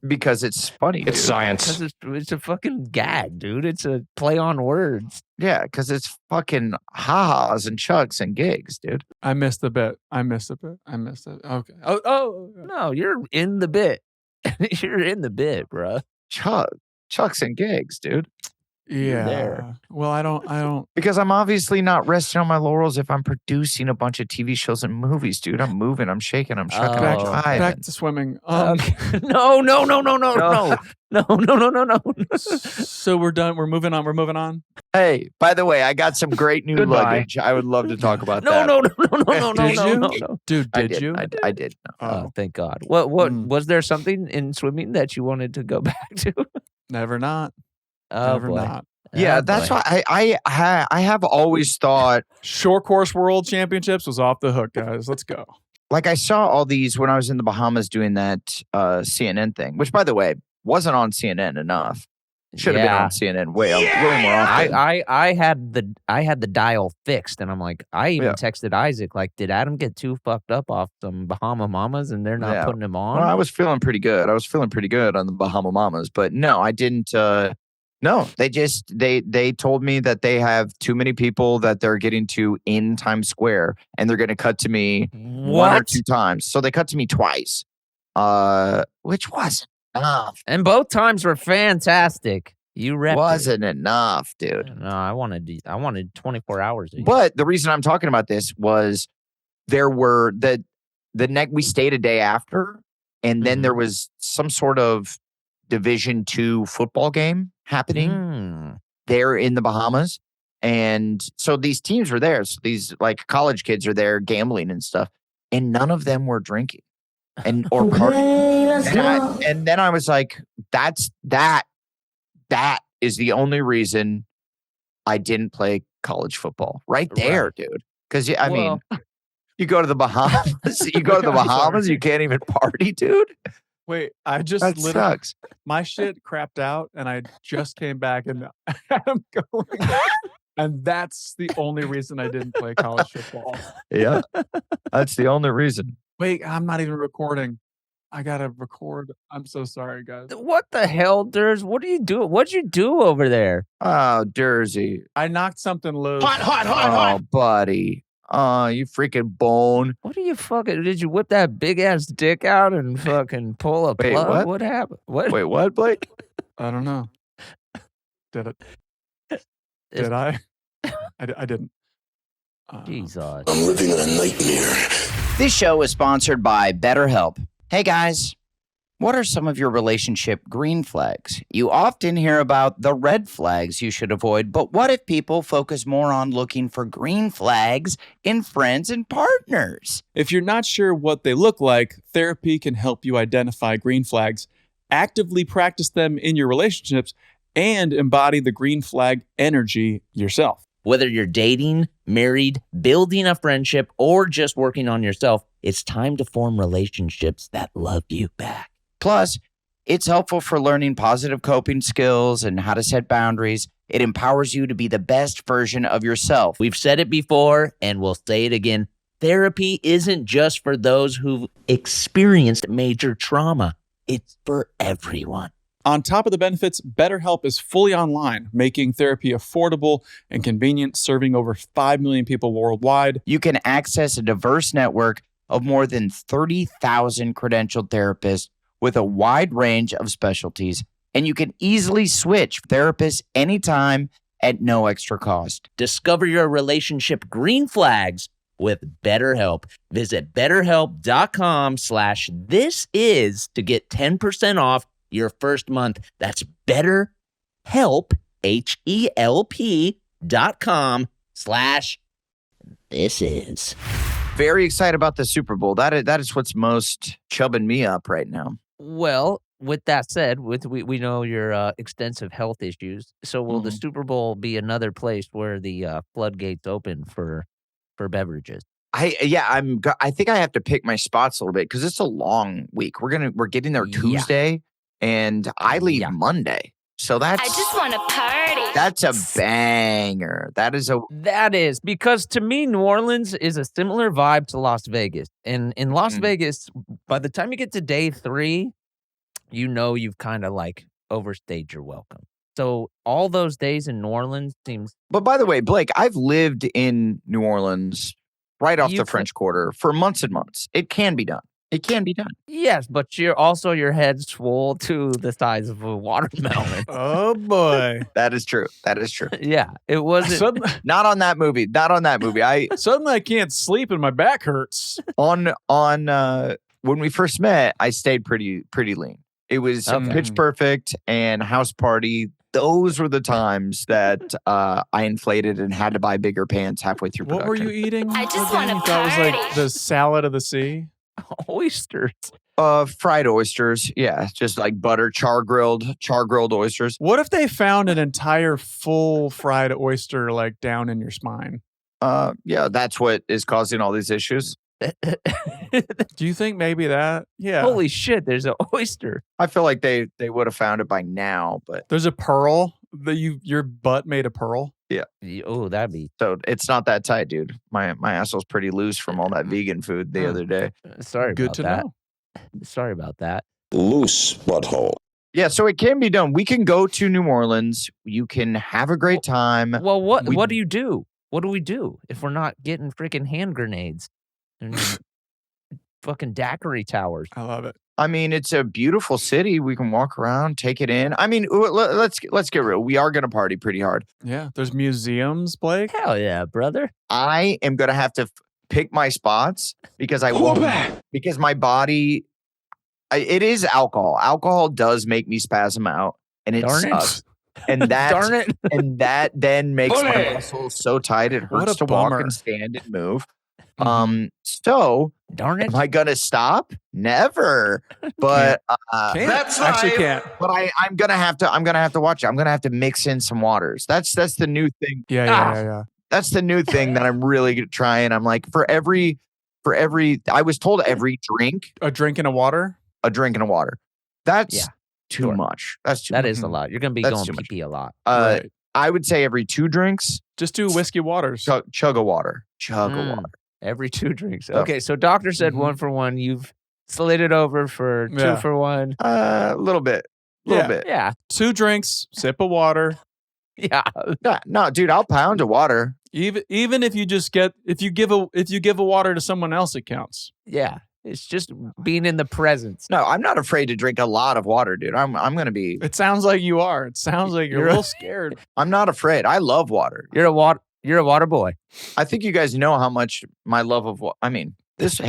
Because it's funny. It's dude. science. Because it's a fucking gag, dude. It's a play on words. Yeah, because it's fucking ha-has and chucks and gigs, dude. I missed a bit. I missed it. Okay. Oh. No, you're in the bit. You're in the bit, bro. Chucks and gigs, dude. Yeah. there. Well, I don't. Because I'm obviously not resting on my laurels if I'm producing a bunch of TV shows and movies, dude. I'm moving, I'm shaking, I'm shucking, I'm Oh. jiving. Back to swimming. Okay. No. So we're done. We're moving on. Hey, by the way, I got some great new Goodbye. luggage. I would love to talk about No, that. no. Dude, did you? I did. Oh, thank God. What was there something in swimming that you wanted to go back to? Never not. Oh, Never boy. not. Yeah, Oh, that's boy. why I have always thought, Short course world championships was off the hook, guys. Let's go. like I saw all these when I was in the Bahamas doing that CNN thing, which by the way wasn't on CNN enough. Should have been on CNN way more often. I had the dial fixed, and I'm like, I even texted Isaac, like, did Adam get too fucked up off some Bahama Mamas, and they're not putting him on? Well, I was feeling pretty good. On the Bahama Mamas, but no, I didn't. No, they told me that they have too many people that they're getting to in Times Square, and they're going to cut to me one or two times. So they cut to me twice, which wasn't enough. And both times were fantastic. You repped Wasn't enough, dude. No, I wanted 24 hours. But the reason I'm talking about this was there were the next we stayed a day after, and then there was some sort of Division II football game happening there in the Bahamas. And so these teams were there. So these like college kids are there gambling and stuff. And none of them were drinking or partying. And then I was like, that is the only reason I didn't play college football right there, dude. Because I mean, you go to the Bahamas, you can't even party, dude. Wait, I just That literally sucks. my shit crapped out, and I just came back, and I'm going. And that's the only reason I didn't play college football. Yeah, that's the only reason. Wait, I'm not even recording. I gotta record. I'm so sorry, guys. What the hell, Durs? What are you doing? What'd you do over there? Oh, Jersey. I knocked something loose. Oh, buddy. Oh, you freaking bone. What are you fucking? Did you whip that big ass dick out and fucking pull a Wait, plug? what? What happened? What? Wait, what, Blake? I don't know. Did it? Did I? I didn't. Jesus. I'm living in a nightmare. This show is sponsored by BetterHelp. Hey guys, what are some of your relationship green flags? You often hear about the red flags you should avoid, but what if people focus more on looking for green flags in friends and partners? If you're not sure what they look like, therapy can help you identify green flags, actively practice them in your relationships, and embody the green flag energy yourself. Whether you're dating, married, building a friendship, or just working on yourself, it's time to form relationships that love you back. Plus, it's helpful for learning positive coping skills and how to set boundaries. It empowers you to be the best version of yourself. We've said it before, and we'll say it again. Therapy isn't just for those who've experienced major trauma. It's for everyone. On top of the benefits, BetterHelp is fully online, making therapy affordable and convenient, serving over 5 million people worldwide. You can access a diverse network of more than 30,000 credentialed therapists with a wide range of specialties, and you can easily switch therapists anytime at no extra cost. Discover your relationship green flags with BetterHelp. Visit BetterHelp.com/thisis to get 10% off your first month. That's BetterHelp, HELP.com/thisis. very excited about the Super Bowl. That is what's most chubbing me up right now. Well, with that said, we know your extensive health issues. So will the Super Bowl be another place where the floodgates open for beverages? I think I have to pick my spots a little bit because it's a long week. We're getting there Tuesday, and I leave Monday. So I just want to party. That's a banger. That is because to me, New Orleans is a similar vibe to Las Vegas. And in Las Vegas, by the time you get to day 3, you've kind of like overstayed your welcome. So all those days in New Orleans seems. But by the way, Blake, I've lived in New Orleans right off the French Quarter for months and months. It can be done. It can be done. Yes, but your head swole to the size of a watermelon. Oh boy, that is true. That is true. Yeah, it wasn't. Not on that movie. Not on that movie. Suddenly I can't sleep and my back hurts. On when we first met, I stayed pretty lean. It was Pitch Perfect and House Party. Those were the times that I inflated and had to buy bigger pants halfway through production. What were you eating? I just want to party. That was like the salad of the sea. Oysters. Fried oysters. Yeah, just like butter, char grilled oysters. What if they found an entire full fried oyster like down in your spine? Yeah, that's what is causing all these issues. Do you think maybe that? Yeah. Holy shit, there's an oyster. I feel like they would have found it by now, but there's a pearl that your butt made a pearl. Yeah. Oh, that'd be. So it's not that tight, dude. My asshole's pretty loose from all that vegan food the other day. Sorry Good about to that. know. Sorry about that. Loose butthole. Yeah, so it can be done. We can go to New Orleans. You can have a great time. Well, what do you do? What do we do if we're not getting freaking hand grenades and fucking daiquiri towers? I love it. I mean, it's a beautiful city. We can walk around, take it in. I mean, let's get real. We are going to party pretty hard. Yeah, there's museums, Blake. Hell yeah, brother. I am going to have to pick my spots because I won't. Because my body, it is alcohol. Alcohol does make me spasm out, and it sucks. And that, darn it. And that then makes my muscles so tight it hurts to walk and stand and move. So darn it. Am I gonna stop? Never. But that's actually can't. But I'm gonna have to watch it. I'm gonna have to mix in some waters. That's the new thing. Yeah. That's the new thing that I'm really trying. I'm like for every I was told every drink. A drink and a water? A drink and a water. That's too much. That's too much. That is a lot. You're gonna be going pee a lot. Right. I would say every 2 drinks. Just do whiskey waters. Chug a water. Chug a water. Every 2 drinks. Okay, so doctor said 1 for 1. You've slid it over for 2 for 1. A little bit. Yeah. 2 drinks, sip of water. Yeah. No, dude, I'll pound a water. Even if you just if you give a water to someone else, it counts. Yeah. It's just being in the presence. No, I'm not afraid to drink a lot of water, dude. I'm gonna be. It sounds like you are. It sounds like you're a little scared. I'm not afraid. I love water. You're a water boy. I think you guys know how much my love of water. I mean, this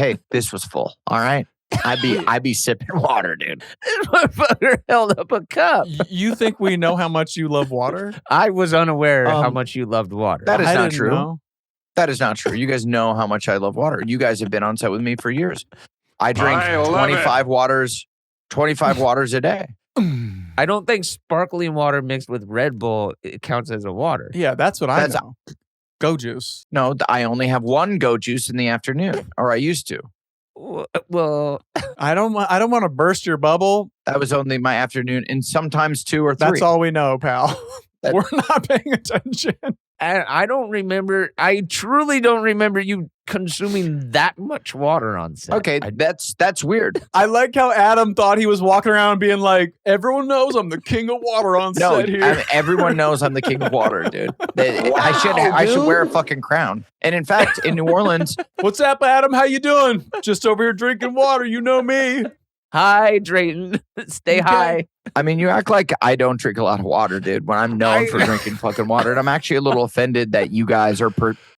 was full. All right. I'd be sipping water, dude. This motherfucker held up a cup. You think we know how much you love water? I was unaware how much you loved water. That is not true. Know. That is not true. You guys know how much I love water. You guys have been on set with me for years. I drink 25 waters a day. I don't think sparkling water mixed with Red Bull counts as a water. Yeah, that's what I know. Go juice. No, I only have 1 go juice in the afternoon, or I used to. Well, I don't want to burst your bubble. That was only my afternoon, and sometimes 2 or 3. That's all we know, pal. We're not paying attention. And I truly don't remember you consuming that much water on set. Okay, that's weird. I like how Adam thought he was walking around being like, everyone knows I'm the king of water on set here. Everyone knows I'm the king of water, dude. I should wear a fucking crown. And in fact, in New Orleans, what's up, Adam? How you doing? Just over here drinking water. You know me. Hydrating. Stay high. I mean, you act like I don't drink a lot of water, dude, when I'm known for drinking fucking water. And I'm actually a little offended that you guys are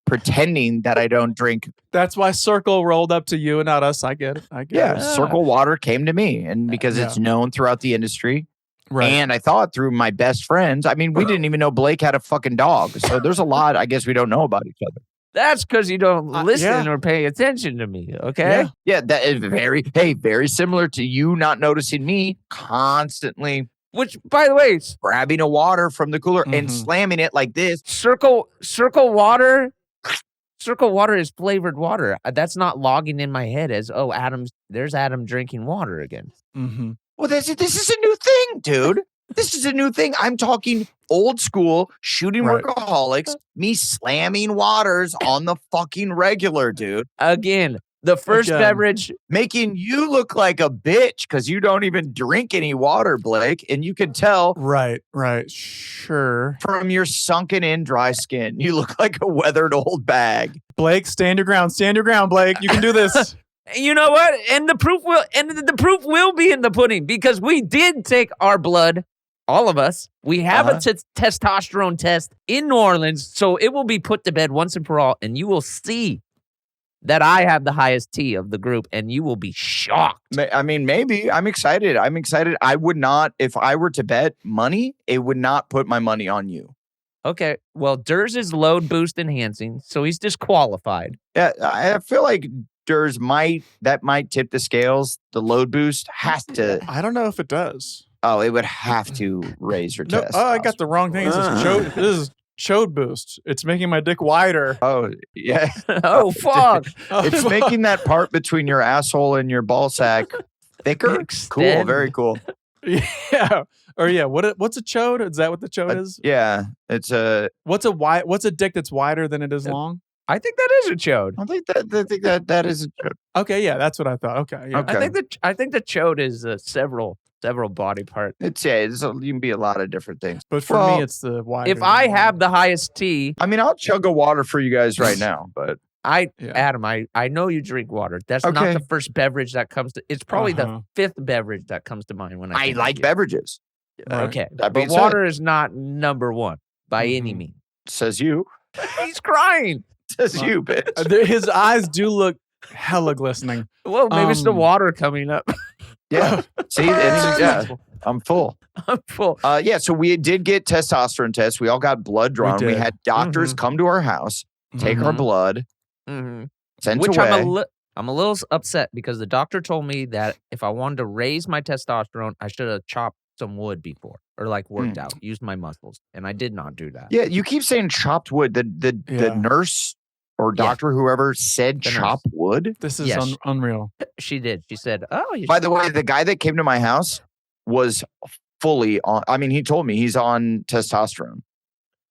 pretending that I don't drink. That's why Circle rolled up to you and not us. I get it. Yeah, Circle Water came to me. And because it's known throughout the industry. Right. And I thought through my best friends, I mean, we didn't even know Blake had a fucking dog. So there's a lot, I guess, we don't know about each other. That's because you don't listen or pay attention to me, okay? Yeah, that is very similar to you not noticing me constantly. Which, by the way, grabbing a water from the cooler and slamming it like this. Circle water. Circle water is flavored water. That's not logging in my head as, there's Adam drinking water again. Mm-hmm. Well, this is a new thing, dude. This is a new thing. I'm talking old school shooting workaholics, me slamming waters on the fucking regular, dude. Again, the first beverage. Making you look like a bitch because you don't even drink any water, Blake. And you can tell. Right. Sure. From your sunken in dry skin. You look like a weathered old bag. Blake, stand your ground. Stand your ground, Blake. You can do this. You know what? And the proof will be in the pudding because we did take our blood. All of us, we have a testosterone test in New Orleans, so it will be put to bed once and for all, and you will see that I have the highest T of the group, and you will be shocked. I mean, maybe. I'm excited. I would not, if I were to bet money, it would not put my money on you. Okay, well, Durs is load boost enhancing, so he's disqualified. Yeah, I feel like Durs might tip the scales. The load boost has to. I don't know if it does. Oh, it would have to raise your test. Oh, I got the wrong thing. This is chode boost. It's making my dick wider. Oh, yeah. Oh, fuck. It's making that part between your asshole and your ball sack thicker. Cool. Very cool. Yeah. Or yeah. What's a chode? Is that what the chode is? Yeah. It's a. What's a dick that's wider than it is long? I think that is a chode. I think that is a chode. Okay. Yeah. That's what I thought. Okay. Yeah. Okay. I think the chode is several body parts. You can be a lot of different things. But for me, it's the wider. If I have the highest T, I mean, I'll chug a water for you guys right now. But Adam, I know you drink water. That's not the first beverage that comes to. It's probably the fifth beverage that comes to mind when I like beverages. Okay, but water is not number one by any means. Says you. He's crying. Says you, bitch. His eyes do look hella glistening. Well, maybe it's the water coming up. Yeah. See, I'm full. So we did get testosterone tests. We all got blood drawn. We had doctors come to our house, take our blood, sent away. I'm a little upset because the doctor told me that if I wanted to raise my testosterone, I should have chopped some wood before or worked out, used my muscles. And I did not do that. Yeah, you keep saying chopped wood. The nurse or doctor, whoever said chop wood. This is unreal. She did. She said, By the way, the guy that came to my house was fully on. I mean, he told me he's on testosterone.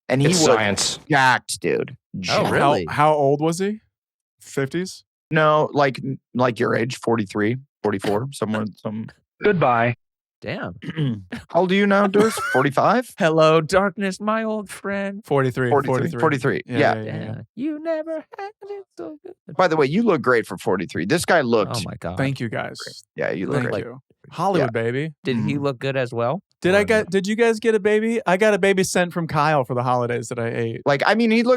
And he was jacked, dude. Oh, really? How old was he? 50s? No, like your age, 43, 44, some. Goodbye. Damn. How old do you now, Durs? 45? Hello, darkness, my old friend. 43. Yeah. You never had it so good. By the way, you look great for 43. This guy looked. Oh my God. Thank you guys. Yeah, you look great. Hollywood baby. Did he look good as well? Did you guys get a baby? I got a baby sent from Kyle for the holidays that I ate.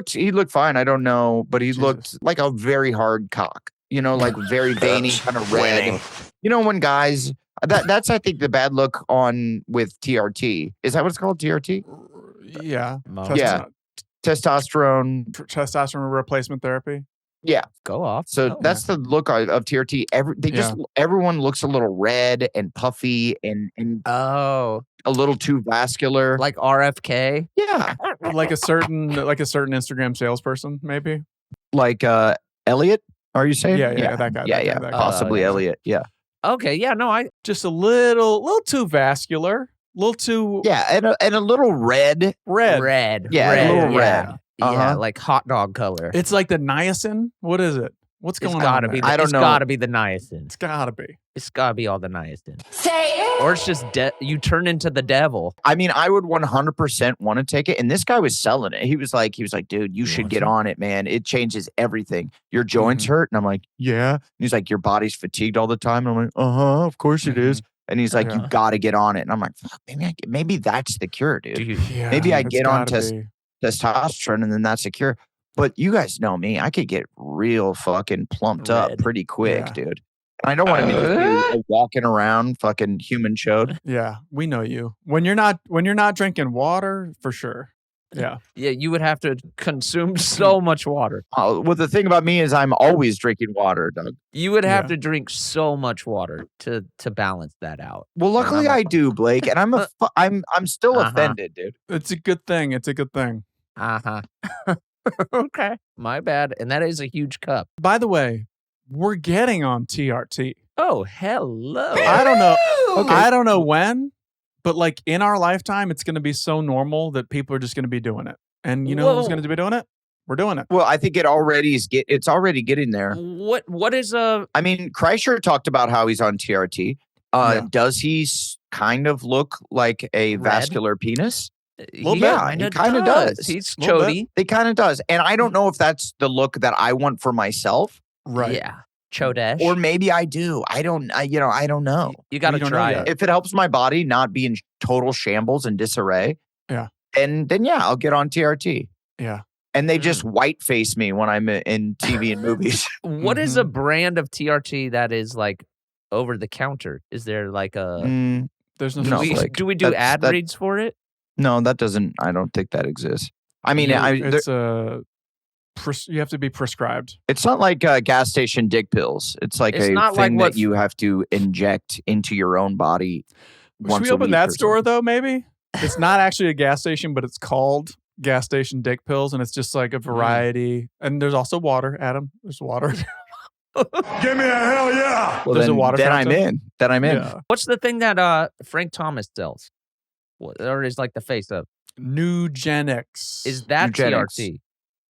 He looked fine. I don't know, but he looked like a very hard cock. Very veiny, kind of red. When guys that's I think the bad look on with TRT. Is that what it's called? TRT? Yeah. Testosterone replacement therapy. Yeah. Go off. So that's the look of TRT. Everyone looks a little red and puffy and a little too vascular. Like RFK? Yeah. like a certain Instagram salesperson, maybe. Like Elliot, are you saying? Yeah, that guy. Yeah. Possibly Elliot. Yeah. Okay, yeah, no, I just a little too vascular, a little too and a little red. Yeah, a little red. Yeah, like hot dog color. It's like the niacin. What is it? What's going on? I don't know. It's gotta be the niacin. It's gotta be. It's gotta be all the niacin. Or it's just you turn into the devil. I mean, I would 100% want to take it. And this guy was selling it. He was like, dude, you should get on it, man. It changes everything. Your joints hurt. And I'm like, yeah. And he's like, your body's fatigued all the time. And I'm like, of course it is. And he's like, you got to get on it. And I'm like, fuck, maybe that's the cure, dude. Maybe I get on testosterone and then that's the cure. But you guys know me. I could get real fucking plumped up pretty quick, dude. And I don't want to be walking around fucking human chode. Yeah, we know you. When you're not drinking water, for sure. Yeah. Yeah, you would have to consume so much water. Well, the thing about me is I'm always drinking water, Doug. You would have to drink so much water to balance that out. Well, luckily I do, Blake, and I'm still offended, dude. It's a good thing. It's a good thing. Okay. My bad. And that is a huge cup. By the way, we're getting on TRT. Oh, hello. I don't know. Okay. I don't know when, but like in our lifetime, it's going to be so normal that people are just going to be doing it. And you know who's going to be doing it? We're doing it. Well, I think it's already getting there. What is I mean, Kreischer talked about how he's on TRT. Does he kind of look like a vascular penis? He kind of does. He's chody. It kind of does. And I don't know if that's the look that I want for myself. Right. Yeah. Chodesh. Or maybe I do. I don't know. You got to try it. If it helps my body not be in total shambles and disarray, then yeah, I'll get on TRT. Yeah. And they just white face me when I'm in TV and movies. What is a brand of TRT that is like over the counter? Is there like a... There's no do we do ad reads for it? No, that doesn't. I don't think that exists. I mean, it's you have to be prescribed. It's not like gas station dick pills. It's like a thing that you have to inject into your own body. Should we open that store though? Maybe it's not actually a gas station, but it's called gas station dick pills, and it's just like a variety. And there's also water, Adam. There's water. Give me a hell yeah! Well, there's a water fountain. Then I'm in. Yeah. What's the thing that Frank Thomas sells? Or is like the face of Nugenix. Is that TRT?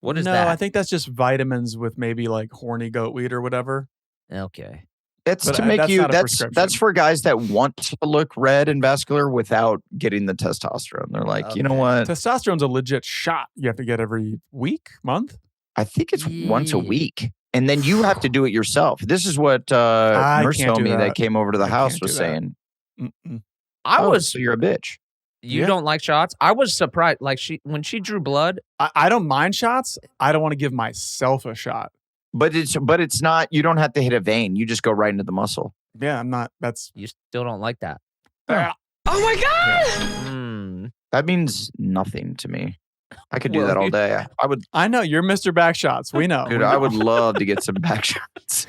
What is that? No, I think that's just vitamins with maybe like horny goat weed or whatever. Okay. That's to make you. That's for guys that want to look red and vascular without getting the testosterone. They're like, you know what? Testosterone's a legit shot. You have to get every week, month. I think it's once a week, and then you have to do it yourself. This is what Nurse told me that came over to the house was saying. So you're a bitch. You don't like shots? I was surprised. Like when she drew blood. I don't mind shots. I don't want to give myself a shot. But it's not. You don't have to hit a vein. You just go right into the muscle. Yeah, I'm not. You still don't like that. Oh my god! That means nothing to me. I could do that all day. I would. I know you're Mr. Back Shots. We know, dude. I would love to get some back shots.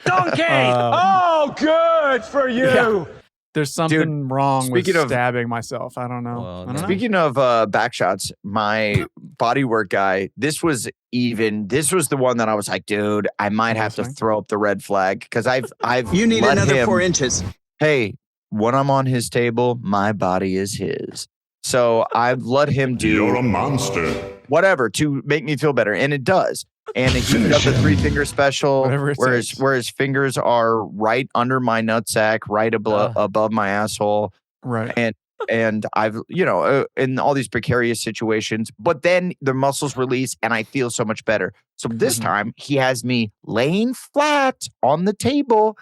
Donkey! Oh, good for you. Yeah. There's something wrong with stabbing myself. I don't know. Speaking of back shots, my bodywork guy, this was the one that I was like, dude, I might have to throw up the red flag because I've You need another 4 inches. Hey, when I'm on his table, my body is his. So I've let him do You're a monster. Whatever to make me feel better. And it does. And he does the 3-finger special where his fingers are right under my nutsack, right above my asshole. Right. And I've, in all these precarious situations, but then the muscles release and I feel so much better. So this time he has me laying flat on the table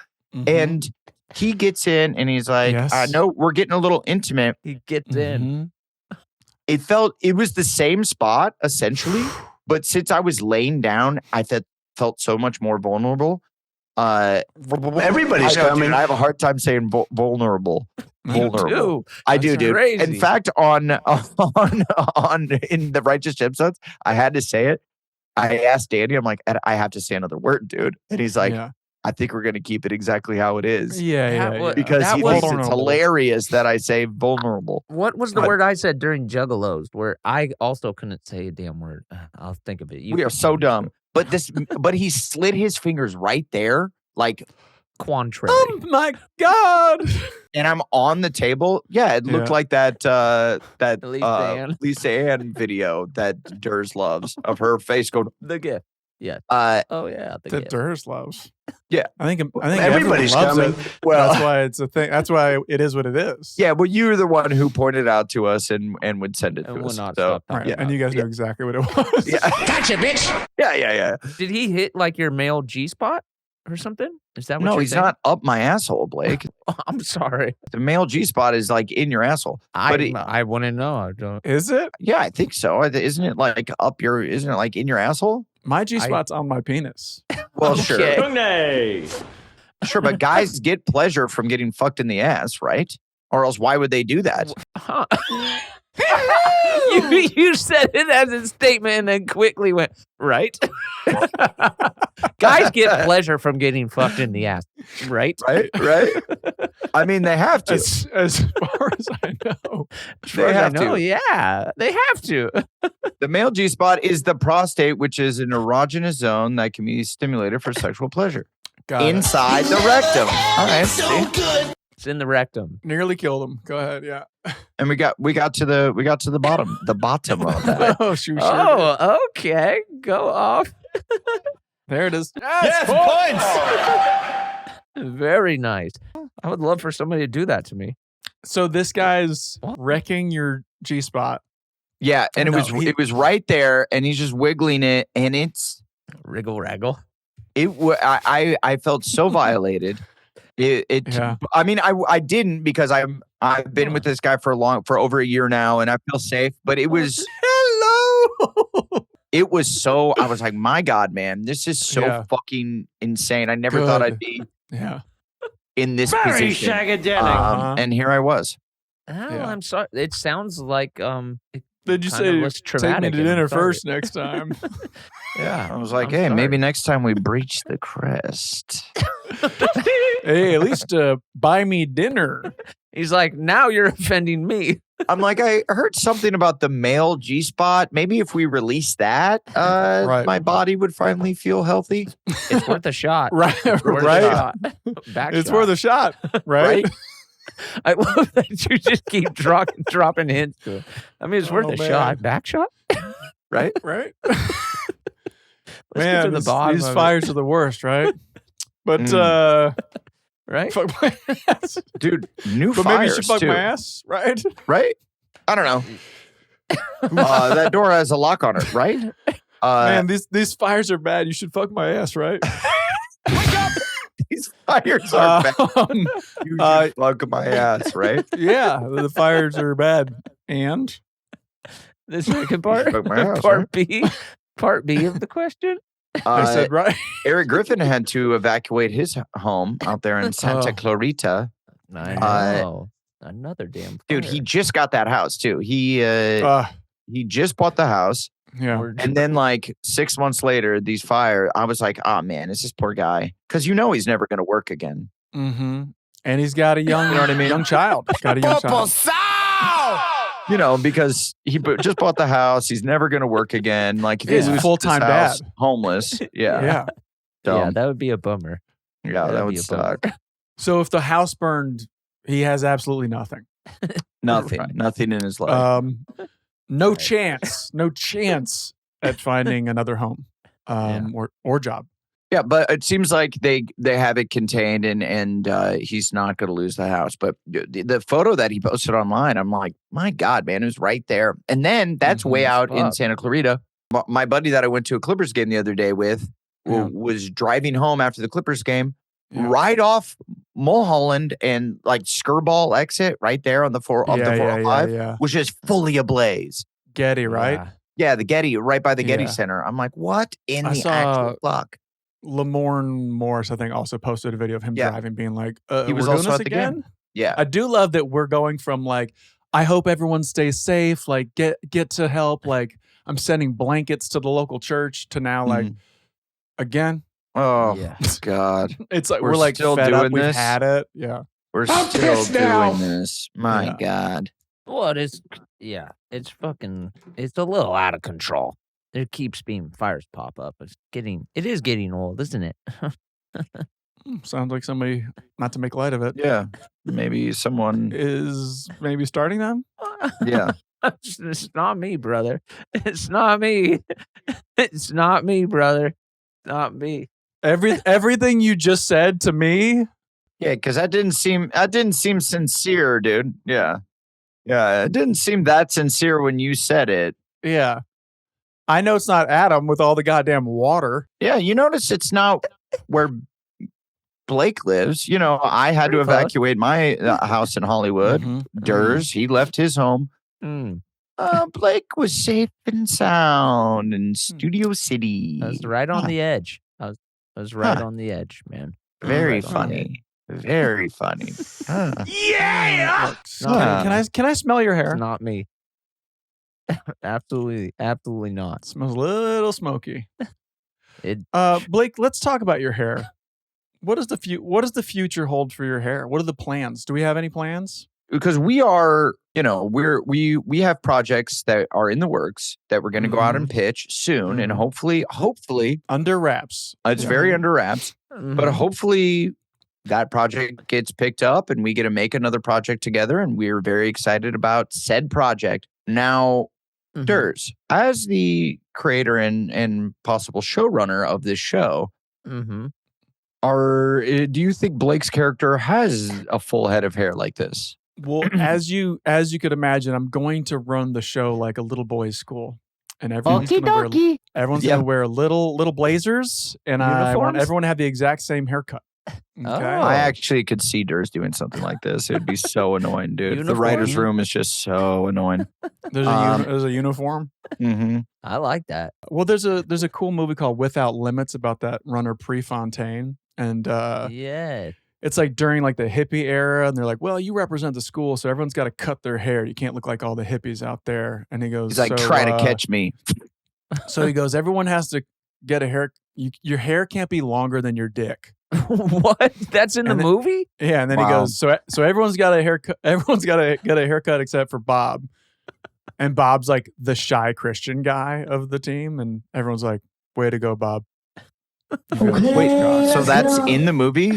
and he gets in and he's like, no, we're getting a little intimate. He gets in. It was the same spot essentially. But since I was laying down, I felt so much more vulnerable. Everybody's coming. Dude, I have a hard time saying vulnerable. Vulnerable. I do, dude. Crazy. In fact, on in the Righteous Gemstones, I had to say it. I asked Danny, I'm like, I have to say another word, dude. And he's like, I think we're going to keep it exactly how it is. Yeah. Because he thinks it's hilarious that I say vulnerable. What was the word I said during Juggalos where I also couldn't say a damn word? I'll think of it. We are so dumb. But he slid his fingers right there, like contrary. Oh my God. And I'm on the table. Yeah, it looked like that Lisa Ann video that Durs loves of her face going the gift. Yeah. Oh yeah. That Durs loves. Yeah. I think everybody's loves coming. It. Well, that's why it's a thing. That's why it is what it is. Yeah, well, you were the one who pointed it out to us and would send it to us. And you guys know exactly what it was. Yeah. Gotcha, bitch. Yeah. Did he hit like your male G spot or something? Is that what No, he's saying? not up my asshole, Blake. I'm sorry. The male G spot is like in your asshole. I wouldn't know. I don't. Is it? Yeah, I think so. Isn't it like in your asshole? My G spot's on my penis. Well, sure. Nay. Sure, but guys get pleasure from getting fucked in the ass, right? Or else why would they do that? You said it as a statement and then quickly went, right? Guys get pleasure from getting fucked in the ass, right? Right. I mean, they have to. As far as I know. They have to. Yeah, they have to. The male G-spot is the prostate, which is an erogenous zone that can be stimulated for sexual pleasure. Inside the rectum. All right. See? It's in the rectum. Nearly killed him. Go ahead. Yeah. And we got to the bottom. The bottom of that. Oh, shoot. Oh, okay. Go off. There it is. Yes, points. Very nice. I would love for somebody to do that to me. So this guy's wrecking your G-spot. Yeah, and it was right there, and he's just wiggling it, and it's wriggle raggle. I felt so violated. Yeah. I mean, I didn't because I've been with this guy for over a year now, and I feel safe. But it was hello. It was so. I was like, my God, man, this is so fucking insane. I never thought I'd be in this Very position. shagadelic. And here I was. Oh, I'm sorry. It sounds like Did you say take me to dinner first next time? Yeah, I was like, hey, maybe next time we breach the crest. Hey, at least buy me dinner. He's like, now you're offending me. I'm like, I heard something about the male G-spot. Maybe if we release that, my body would finally feel healthy. It's worth a shot. Right. It's worth a shot. It's worth a shot. Right? I love that you just keep dropping hints to it. I mean, it's worth a shot. Back shot? Right? Right. Let's get to the bottom these of fires are the worst, right? But right? Fuck my ass. Dude, new but fires maybe you should fuck too. my ass, right? Right? I don't know. That door has a lock on it, right? Man, these fires are bad. You should fuck my ass, right? These fires are bad. You should fuck my ass, right? Yeah, the fires are bad. And the second part, fuck my ass, part right? B, part B of the question. I said right. Eric Griffin had to evacuate his home out there in Santa Clarita. I know. Another damn fire. Dude, he just got that house too. He just bought the house. Yeah. And then like 6 months later, these fire, I was like, oh man, it's this poor guy. Because he's never going to work again. Mm-hmm. And he's got a young, young child. He's got a young child. Because he just bought the house. He's never going to work again. Like if he's he a full-time house, dad. Homeless. Yeah. Yeah. So, yeah, that would be a bummer. Yeah, that would suck. So if the house burned, he has absolutely nothing. Nothing in his life. No chance at finding another home or job. Yeah, but it seems like they have it contained and he's not going to lose the house. But the photo that he posted online, I'm like, my God, man, it was right there. And then that's way out in Santa Clarita. My buddy that I went to a Clippers game the other day with was driving home after the Clippers game, right off Mulholland and like Skirball exit right there on the 405, which is fully ablaze. Getty, right? Yeah, the Getty, right by the Getty Center. I'm like, what in the actual fuck? Lamorne Morris, I think, also posted a video of him driving, being like, he was we're also doing this at the again? game. Yeah. I do love that we're going from like, I hope everyone stays safe, like get to help, like I'm sending blankets to the local church, to now like, again. Oh, God. It's like, we're like still fed doing up. this. We've had it. Yeah. We're still doing this. My God. Well, it's a little out of control. There keeps being fires pop up. It is getting old, isn't it? Sounds like somebody, not to make light of it. Yeah. Maybe someone is maybe starting them. Yeah. It's not me, brother. It's not me. It's not me, brother. It's not me. Everything you just said to me. Yeah, because that didn't seem sincere, dude. Yeah. Yeah. It didn't seem that sincere when you said it. Yeah. I know it's not Adam with all the goddamn water. Yeah, you notice it's not where Blake lives. I had to evacuate my house in Hollywood. Durs, he left his home. Blake was safe and sound in Studio City. I was right on the edge. I was right on the edge, man. Very funny. Very funny. Yeah. Can I smell your hair? It's not me. Absolutely not. It smells a little smoky. It. Blake, let's talk about your hair. What does the future hold for your hair? What are the plans? Do we have any plans? Because we are, we have projects that are in the works that we're going to go out and pitch soon, and hopefully under wraps. It's very under wraps, but hopefully that project gets picked up and we get to make another project together, and we're very excited about said project. Now, Durs, as the creator and possible showrunner of this show, do you think Blake's character has a full head of hair like this? Well, as you could imagine, I'm going to run the show like a little boys' school, and everyone's gonna wear little blazers, and I want everyone to have the exact same haircut. Okay? I actually could see Durs doing something like this. It would be so annoying, dude. The writer's room is just so annoying. There's a uniform. I like that. Well, there's a cool movie called Without Limits about that runner Prefontaine, and it's like during like the hippie era, and they're like, well, you represent the school, so everyone's got to cut their hair. You can't look like all the hippies out there. And he's like, try to catch me. So he goes, everyone has to get a hair. Your hair can't be longer than your dick. What? That's in the movie? Yeah, and then he goes, so everyone's got a haircut. Everyone's got to get a haircut except for Bob. And Bob's like the shy Christian guy of the team, and everyone's like, way to go, Bob. Wait, so that's in the movie?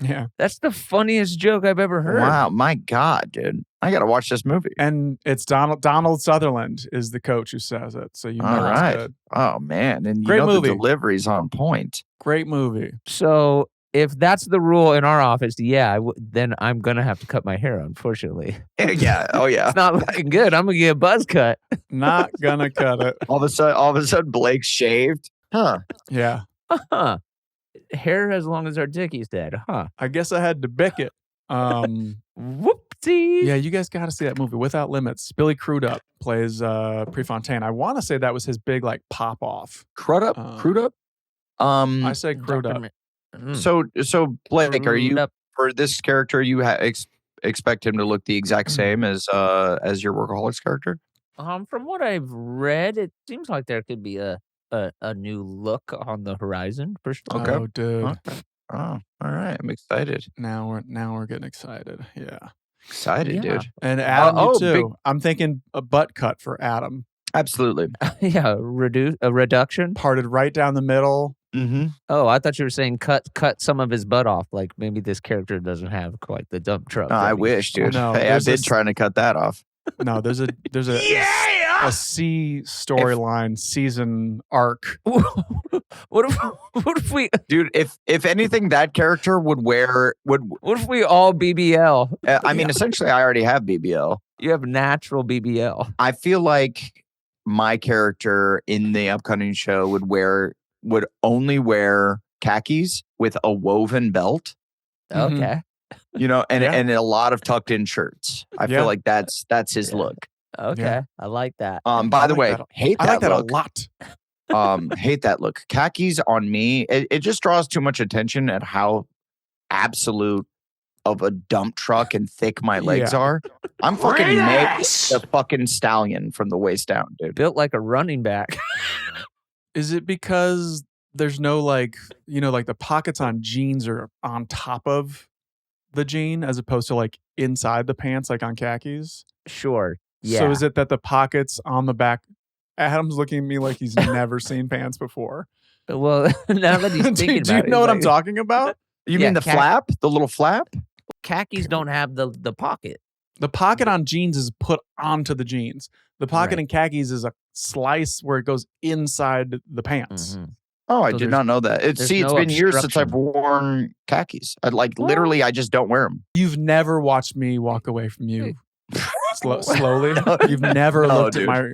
Yeah. That's the funniest joke I've ever heard. Wow, my God, dude. I got to watch this movie. And it's Donald Sutherland is the coach who says it. So you know it's good. Oh, man. And Great movie. The delivery's on point. Great movie. So if that's the rule in our office, then I'm going to have to cut my hair, unfortunately. Yeah. Oh, yeah. It's not looking good. I'm going to get a buzz cut. Not going to cut it. All of a sudden, Blake's shaved. Huh. Yeah. Hair as long as our dick, he said. I guess I had to bick it. Whoopsie. Yeah, you guys got to see that movie, Without Limits. Billy Crudup plays Prefontaine. I want to say that was his big like pop off. Crudup? I said Crudup. So Blake, are you for this character? You expect him to look the exact same as your Workaholics character? From what I've read, it seems like there could be a new look on the horizon for sure. Okay. Oh, dude. Okay. Oh, all right. I'm excited. Now we're getting excited. Yeah. Excited, dude. And Adam, you too. I'm thinking a butt cut for Adam. Absolutely. Yeah. A reduction. Parted right down the middle. Oh, I thought you were saying cut some of his butt off. Like maybe this character doesn't have quite the dump truck. No, I wish, dude. No, hey, I've been trying to cut that off. No, there's a C storyline season arc. What if we, dude? If anything, that character would wear What if we all BBL? I mean, essentially, I already have BBL. You have natural BBL. I feel like my character in the upcoming show would only wear khakis with a woven belt. Okay. And a lot of tucked in shirts. I feel like that's his look. Okay. Yeah. I like that. By the way, hate that I like that look. a lot. Hate that look. Khakis on me, it just draws too much attention at how absolute of a dump truck and thick my legs are. I'm fucking made the fucking stallion from the waist down, dude. Built like a running back. Is it because there's no like the pockets on jeans are on top of the jean as opposed to like inside the pants like on khakis? Sure. Yeah. So is it that the pockets on the back? Adam's looking at me like he's never seen pants before. Well, now that he's thinking about it. Do you know what I'm talking about? You mean the flap? The little flap? Khakis don't have the pocket. The pocket on jeans is put onto the jeans. The pocket in khakis is a slice where it goes inside the pants. Oh, I did not know that. It's been years since I've worn khakis. Literally, I just don't wear them. You've never watched me walk away from you slowly. You've never looked at my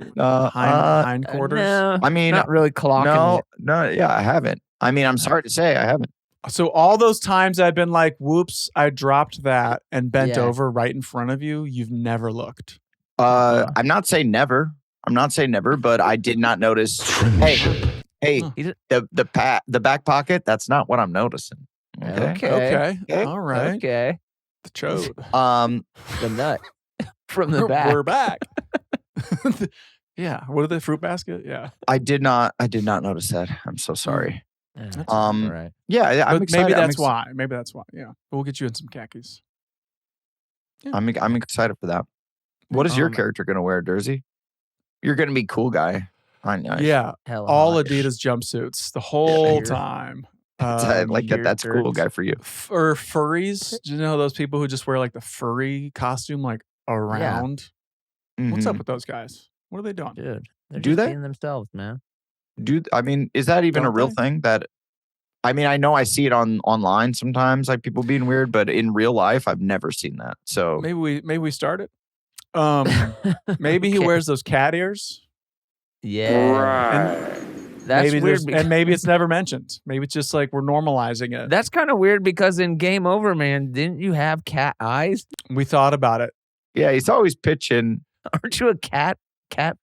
hindquarters. No, I mean, not really clocking it. No, yeah, I haven't. I mean, I'm sorry to say, I haven't. So all those times I've been like, "Whoops, I dropped that," and bent over right in front of you. You've never looked. I'm not saying never. But I did not notice. Hey, the back pocket. That's not what I'm noticing. Okay. All right. Okay. The chode. The nut from the back. We're back. Yeah. What are they? Fruit basket? Yeah. I did not notice that. I'm so sorry. Right. Yeah, I'm excited. Maybe that's why. Maybe that's why. Yeah. We'll get you in some khakis. Yeah. I'm excited for that. What is your character going to wear, Dersey? You're going to be cool guy. I know. Yeah. All Adidas jumpsuits the whole time. I like that. That's cool guy for you. Or furries. Do you know those people who just wear like the furry costume like around? Yeah. What's up with those guys? What are they doing? Dude, they're do just they being themselves, man. I mean, is that even a real thing? That I mean, I know I see it online sometimes, like people being weird, but in real life, I've never seen that. So maybe we start it. Maybe he wears those cat ears. Yeah, right. That's weird. And maybe it's never mentioned. Maybe it's just like we're normalizing it. That's kind of weird because in Game Over, man, didn't you have cat eyes? We thought about it. Yeah, he's always pitching. Aren't you a cat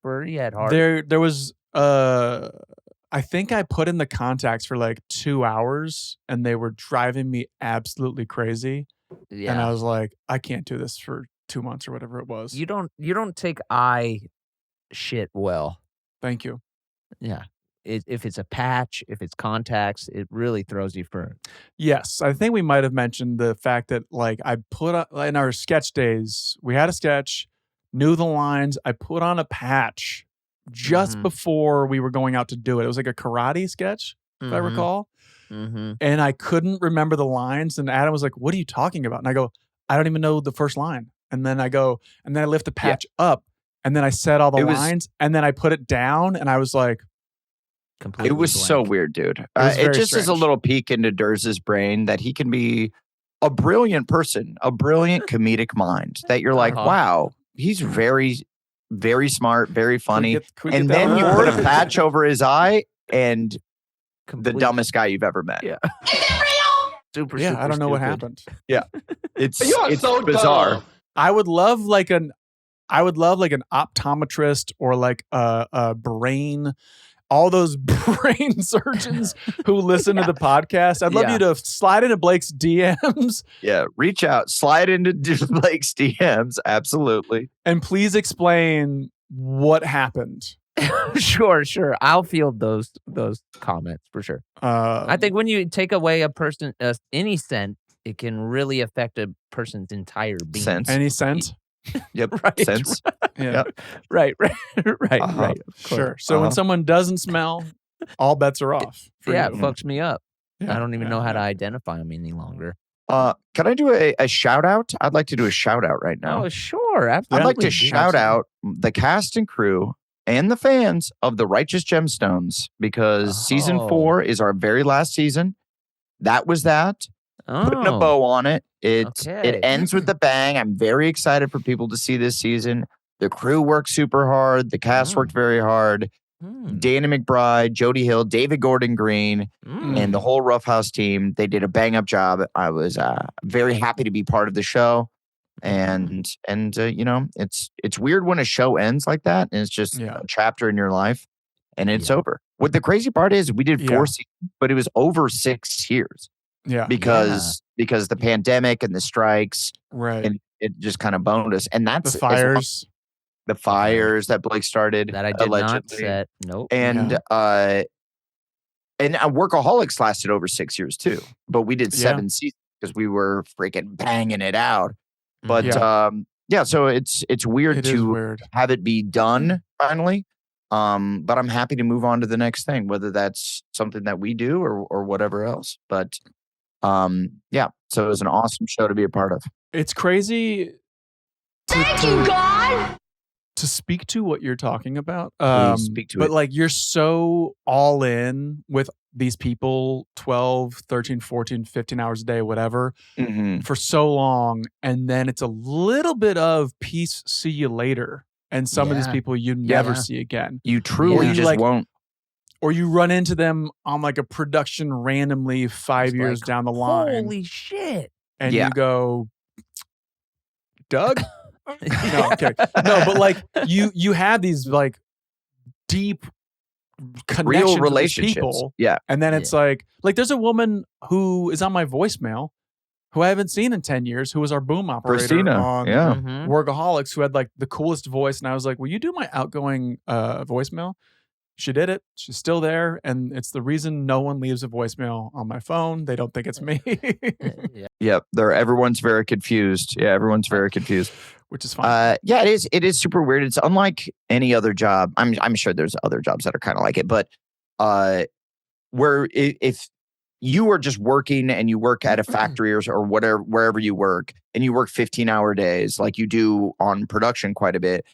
furry at heart? There was I think I put in the contacts for like 2 hours and they were driving me absolutely crazy. Yeah. And I was like, I can't do this for 2 months or whatever it was. You don't take eye shit well. Thank you. Yeah. If it's a patch, if it's contacts, it really throws you for. Yes. I think we might have mentioned the fact that like I put in our sketch days, we had a sketch, knew the lines. I put on a patch just before we were going out to do it. It was like a karate sketch, if I recall. And I couldn't remember the lines. And Adam was like, what are you talking about? And I go, I don't even know the first line. And then I lift the patch up and then I said all the lines and then I put it down and I was like, it was blank. So weird, dude. It just is a little peek into Durz's brain that he can be a brilliant person, a brilliant comedic mind that you're like, wow, he's very, very smart, very funny. And then you put a patch over his eye and the dumbest guy you've ever met. Yeah. Super, I don't know what happened. Yeah. It's so bizarre. Dumb. I would love like an optometrist or like a brain, all those brain surgeons who listen to the podcast. I'd love you to slide into Blake's DMs. Yeah, reach out, slide into Blake's DMs. Absolutely. And please explain what happened. Sure. I'll field those comments for sure. I think when you take away a person, any scent, it can really affect a person's entire being. Sense. Any scent? Yep. Right. Sense. Yeah. Yep. Right. Sure. So when someone doesn't smell, all bets are off. It fucks me up. Yeah. I don't even know how to identify them any longer. Can I do a shout out? I'd like to do a shout out right now. Oh, sure. Absolutely. I'd like to shout out the cast and crew and the fans of the Righteous Gemstones because season 4 is our very last season. That was that. Putting a bow on it. It ends with a bang. I'm very excited for people to see this season. The crew worked super hard. The cast worked very hard. Danny McBride, Jody Hill, David Gordon Green, and the whole Roughhouse team. They did a bang up job. I was very happy to be part of the show. And you know, it's weird when a show ends like that and it's just a chapter in your life and it's over. What the crazy part is we did 4 seasons, but it was over 6 years. Yeah. Because the pandemic and the strikes. Right. And it just kind of boned us. And that's the fires. The fires that Blake started. That I did allegedly. not set. Nope. And Workaholics lasted over 6 years too. But we did 7 seasons because we were freaking banging it out. But so it's weird to have it be done finally. But I'm happy to move on to the next thing, whether that's something that we do or whatever else. But so it was an awesome show to be a part of. It's crazy. Thank you, God. To speak to what you're talking about. Speak to but it. Like you're so all in with these people 12, 13, 14, 15 hours a day, whatever, for so long. And then it's a little bit of peace, see you later. And some of these people you never see again. You truly just won't. Or you run into them on like a production randomly 5 years down the line. Holy shit. And you go, Doug? No, okay. No, but like you have these like deep connections real relationships with people. Yeah. And then it's like there's a woman who is on my voicemail who I haven't seen in 10 years, who was our boom operator Christina, on yeah. Workaholics, who had like the coolest voice. And I was like, will you do my outgoing voicemail? She did it. She's still there. And it's the reason no one leaves a voicemail on my phone. They don't think it's me. Yep. Everyone's very confused. Yeah, everyone's very confused. Which is fine. Yeah, it is. It is super weird. It's unlike any other job. I'm sure there's other jobs that are kind of like it, but where if you are just working and you work at a factory or whatever, wherever you work, and you work 15-hour days like you do on production quite a bit,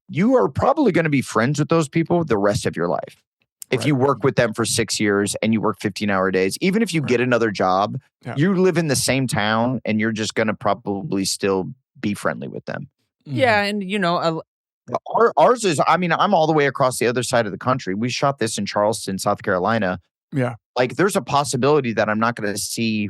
you are probably going to be friends with those people the rest of your life. If you work with them for 6 years and you work 15-hour days, even if you get another job, you live in the same town and you're just going to probably still be friendly with them. Yeah, and ours is, I mean, I'm all the way across the other side of the country. We shot this in Charleston, South Carolina. Yeah. Like there's a possibility that I'm not going to see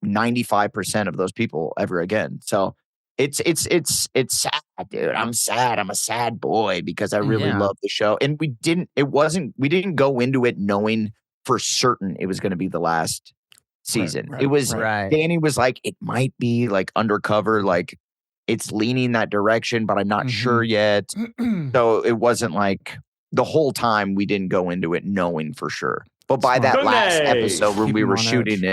95% of those people ever again. So it's sad, dude. I'm sad. I'm a sad boy because I really love the show. And we didn't go into it knowing for certain it was going to be the last season. It was, Danny was like, it might be like undercover, like it's leaning that direction, but I'm not sure yet. So it wasn't like the whole time we didn't go into it knowing for sure. But by that last episode when we were shooting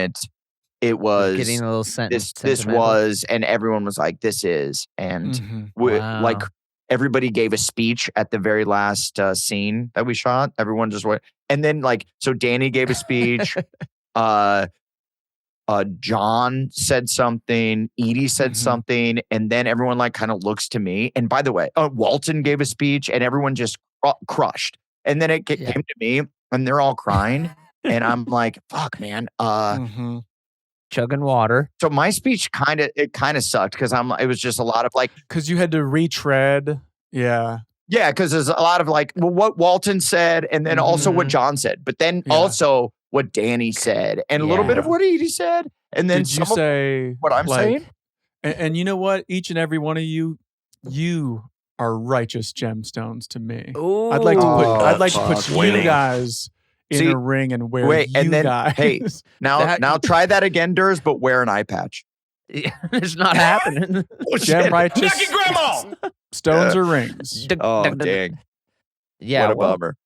it was getting a little this was, and everyone was like, this is, and like everybody gave a speech at the very last scene that we shot. Everyone just went, and then like, so Danny gave a speech. John said something, Edie said something, and then everyone like kind of looks to me. And by the way, Walton gave a speech, and everyone just crushed. And then it came to me, and they're all crying, and I'm like, "Fuck, man." Chugging water. So my speech kind of sucked because it was just a lot of like, because you had to retread. Yeah, because there's a lot of like what Walton said, and then also what John said, but then also what Danny said, and a little bit of what Edie said, and then did you say what I'm saying? And you know what? Each and every one of you are righteous gemstones to me. Ooh. I'd like to put you guys in a ring and wear guys. Hey, now try that again, Durs, but wear an eye patch. It's not happening. Gem righteous. Stones or rings. Dang. Yeah. What a bummer.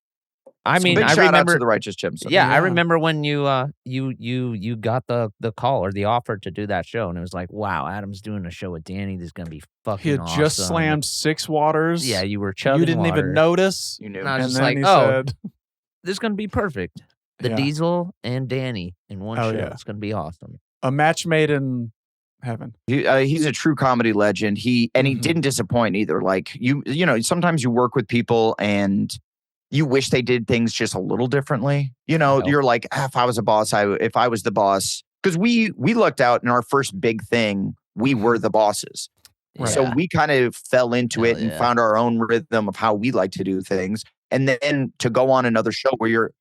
I mean, big I shout remember out to the righteous gemstones. Yeah, I remember when you got the call or the offer to do that show, and it was like, wow, Adam's doing a show with Danny. This is gonna be fucking. He had awesome. just slammed 6 waters. Yeah, you were chugging. You didn't water. even notice. You knew. And I was and just then like, he said, said, this is gonna be perfect. The Diesel and Danny in one show. Yeah. It's gonna be awesome. A match made in heaven. He's a true comedy legend. He didn't disappoint either. Like you know, sometimes you work with people and you wish they did things just a little differently. You know, you're like, if I was a boss, if I was the boss, because we lucked out in our first big thing, we were the bosses. Yeah. So we kind of fell into it and found our own rhythm of how we like to do things. And then to go on another show where you're,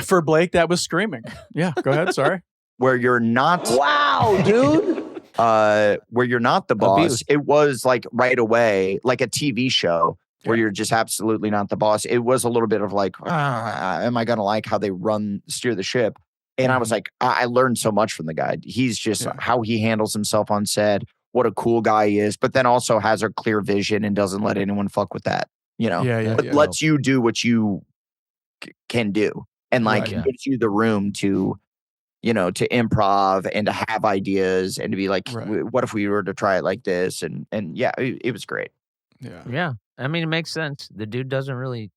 for Blake, that was screaming. Yeah, go ahead. Sorry. Where you're not. Wow, dude. Where you're not the boss. Abuse. It was like right away, like a TV show. Where you're just absolutely not the boss. It was a little bit of like, am I going to like how they steer the ship? And I was like, I learned so much from the guy. He's just how he handles himself on set, what a cool guy he is, but then also has a clear vision and doesn't let anyone fuck with that, you know? Lets you do what you can do and like gives you the room to, you know, to improv and to have ideas and to be like, what if we were to try it like this? And it was great. Yeah. I mean, it makes sense. The dude doesn't really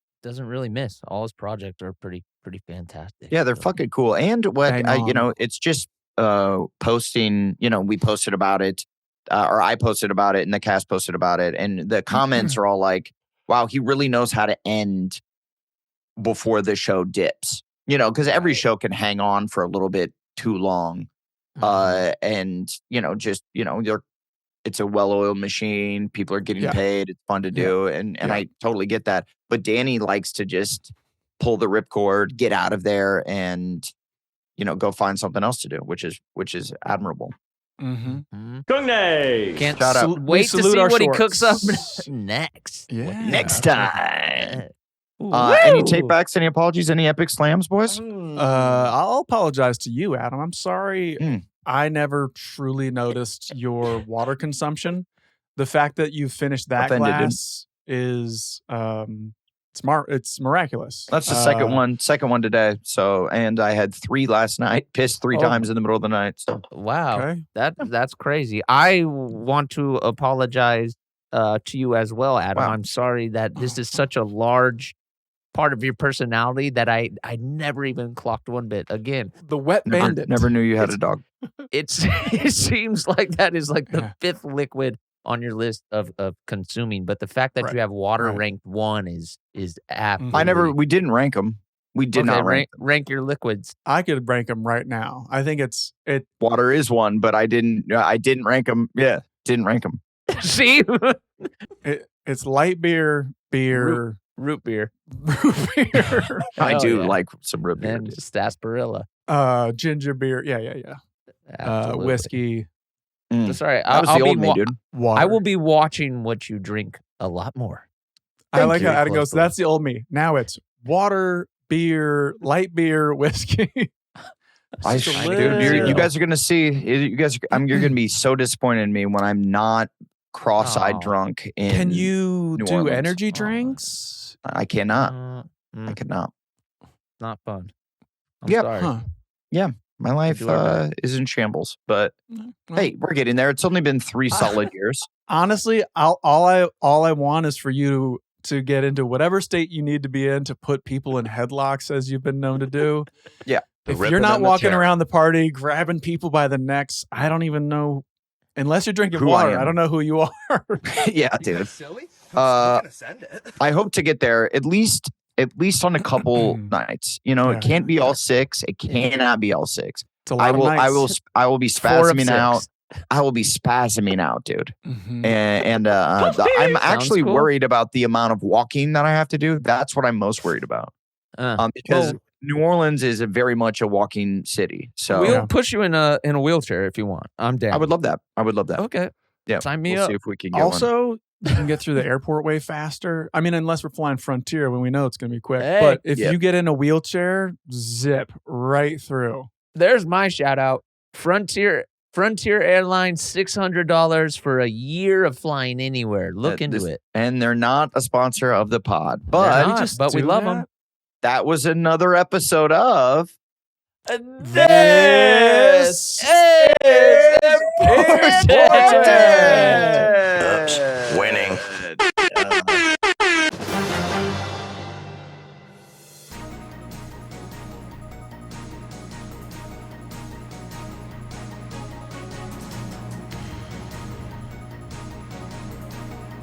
miss. All his projects are pretty fantastic. Yeah, they're fucking cool. And what you know, it's just posting. You know, we posted about it, or I posted about it, and the cast posted about it, and the comments are all like, "Wow, he really knows how to end before the show dips." You know, because every show can hang on for a little bit too long, and you know, just it's a well-oiled machine. People are getting paid. It's fun to do. And I totally get that. But Danny likes to just pull the ripcord, get out of there, and, you know, go find something else to do, which is admirable. Gungnay! Shout out. Wait to see what he cooks up next. Yeah. Next time. Any takebacks, any apologies, any epic slams, boys? I'll apologize to you, Adam. I'm sorry. I never truly noticed your water consumption. The fact that you finished that glass is it's miraculous. That's the second one today. So, and I had 3 last night. Pissed 3 times in the middle of the night. So wow, okay. That's crazy. I want to apologize to you as well, Adam. Wow. I'm sorry that this is such a large part of your personality that I never even clocked one bit. Again, the wet bandit. Never knew you had a dog. It seems like that is like the 5th liquid on your list of consuming, but the fact that you have water ranked 1 is absolutely. We didn't rank them. We did not rank your liquids. I could rank them right now. I think water is 1, but I didn't rank them. Yeah, didn't rank them. See, it's light beer, root beer. I do like some root beer. And sarsaparilla. Ginger beer. Yeah. Whiskey. Sorry, dude. Water. I will be watching what you drink a lot more. I like how Adam goes, that's the old me. Now it's water, beer, light beer, whiskey. Dude, you guys are gonna see. You're gonna be so disappointed in me when I'm not cross-eyed drunk. Can you New do Orleans. energy drinks? I cannot. I cannot. Not fun. I'm Yep. sorry. Huh. Yeah. My life is in shambles, but hey, we're getting there. It's only been 3 solid years. Honestly, all I want is for you to get into whatever state you need to be in to put people in headlocks, as you've been known to do. Yeah. If you're not walking around the party grabbing people by the necks, I don't even know. Unless you're drinking water, I don't know who you are. Yeah, dude. I hope to get there at least on a couple nights. You know, it can't be all 6. It cannot be all 6. I will be spasming out. I will be spasming out, dude. And I'm actually worried about the amount of walking that I have to do. That's what I'm most worried about. Because New Orleans is very much a walking city. So we'll push you in a wheelchair if you want. I'm down. I would love that. Okay. Yeah. Sign me we'll up. See if we can get also, you can get through the airport way faster. I mean, unless we're flying Frontier when we know it's going to be quick. Hey. But if you get in a wheelchair, zip right through. There's my shout out. Frontier Airlines, $600 for a year of flying anywhere. Look into it. And they're not a sponsor of the pod, but we love them. That was another episode of This is important.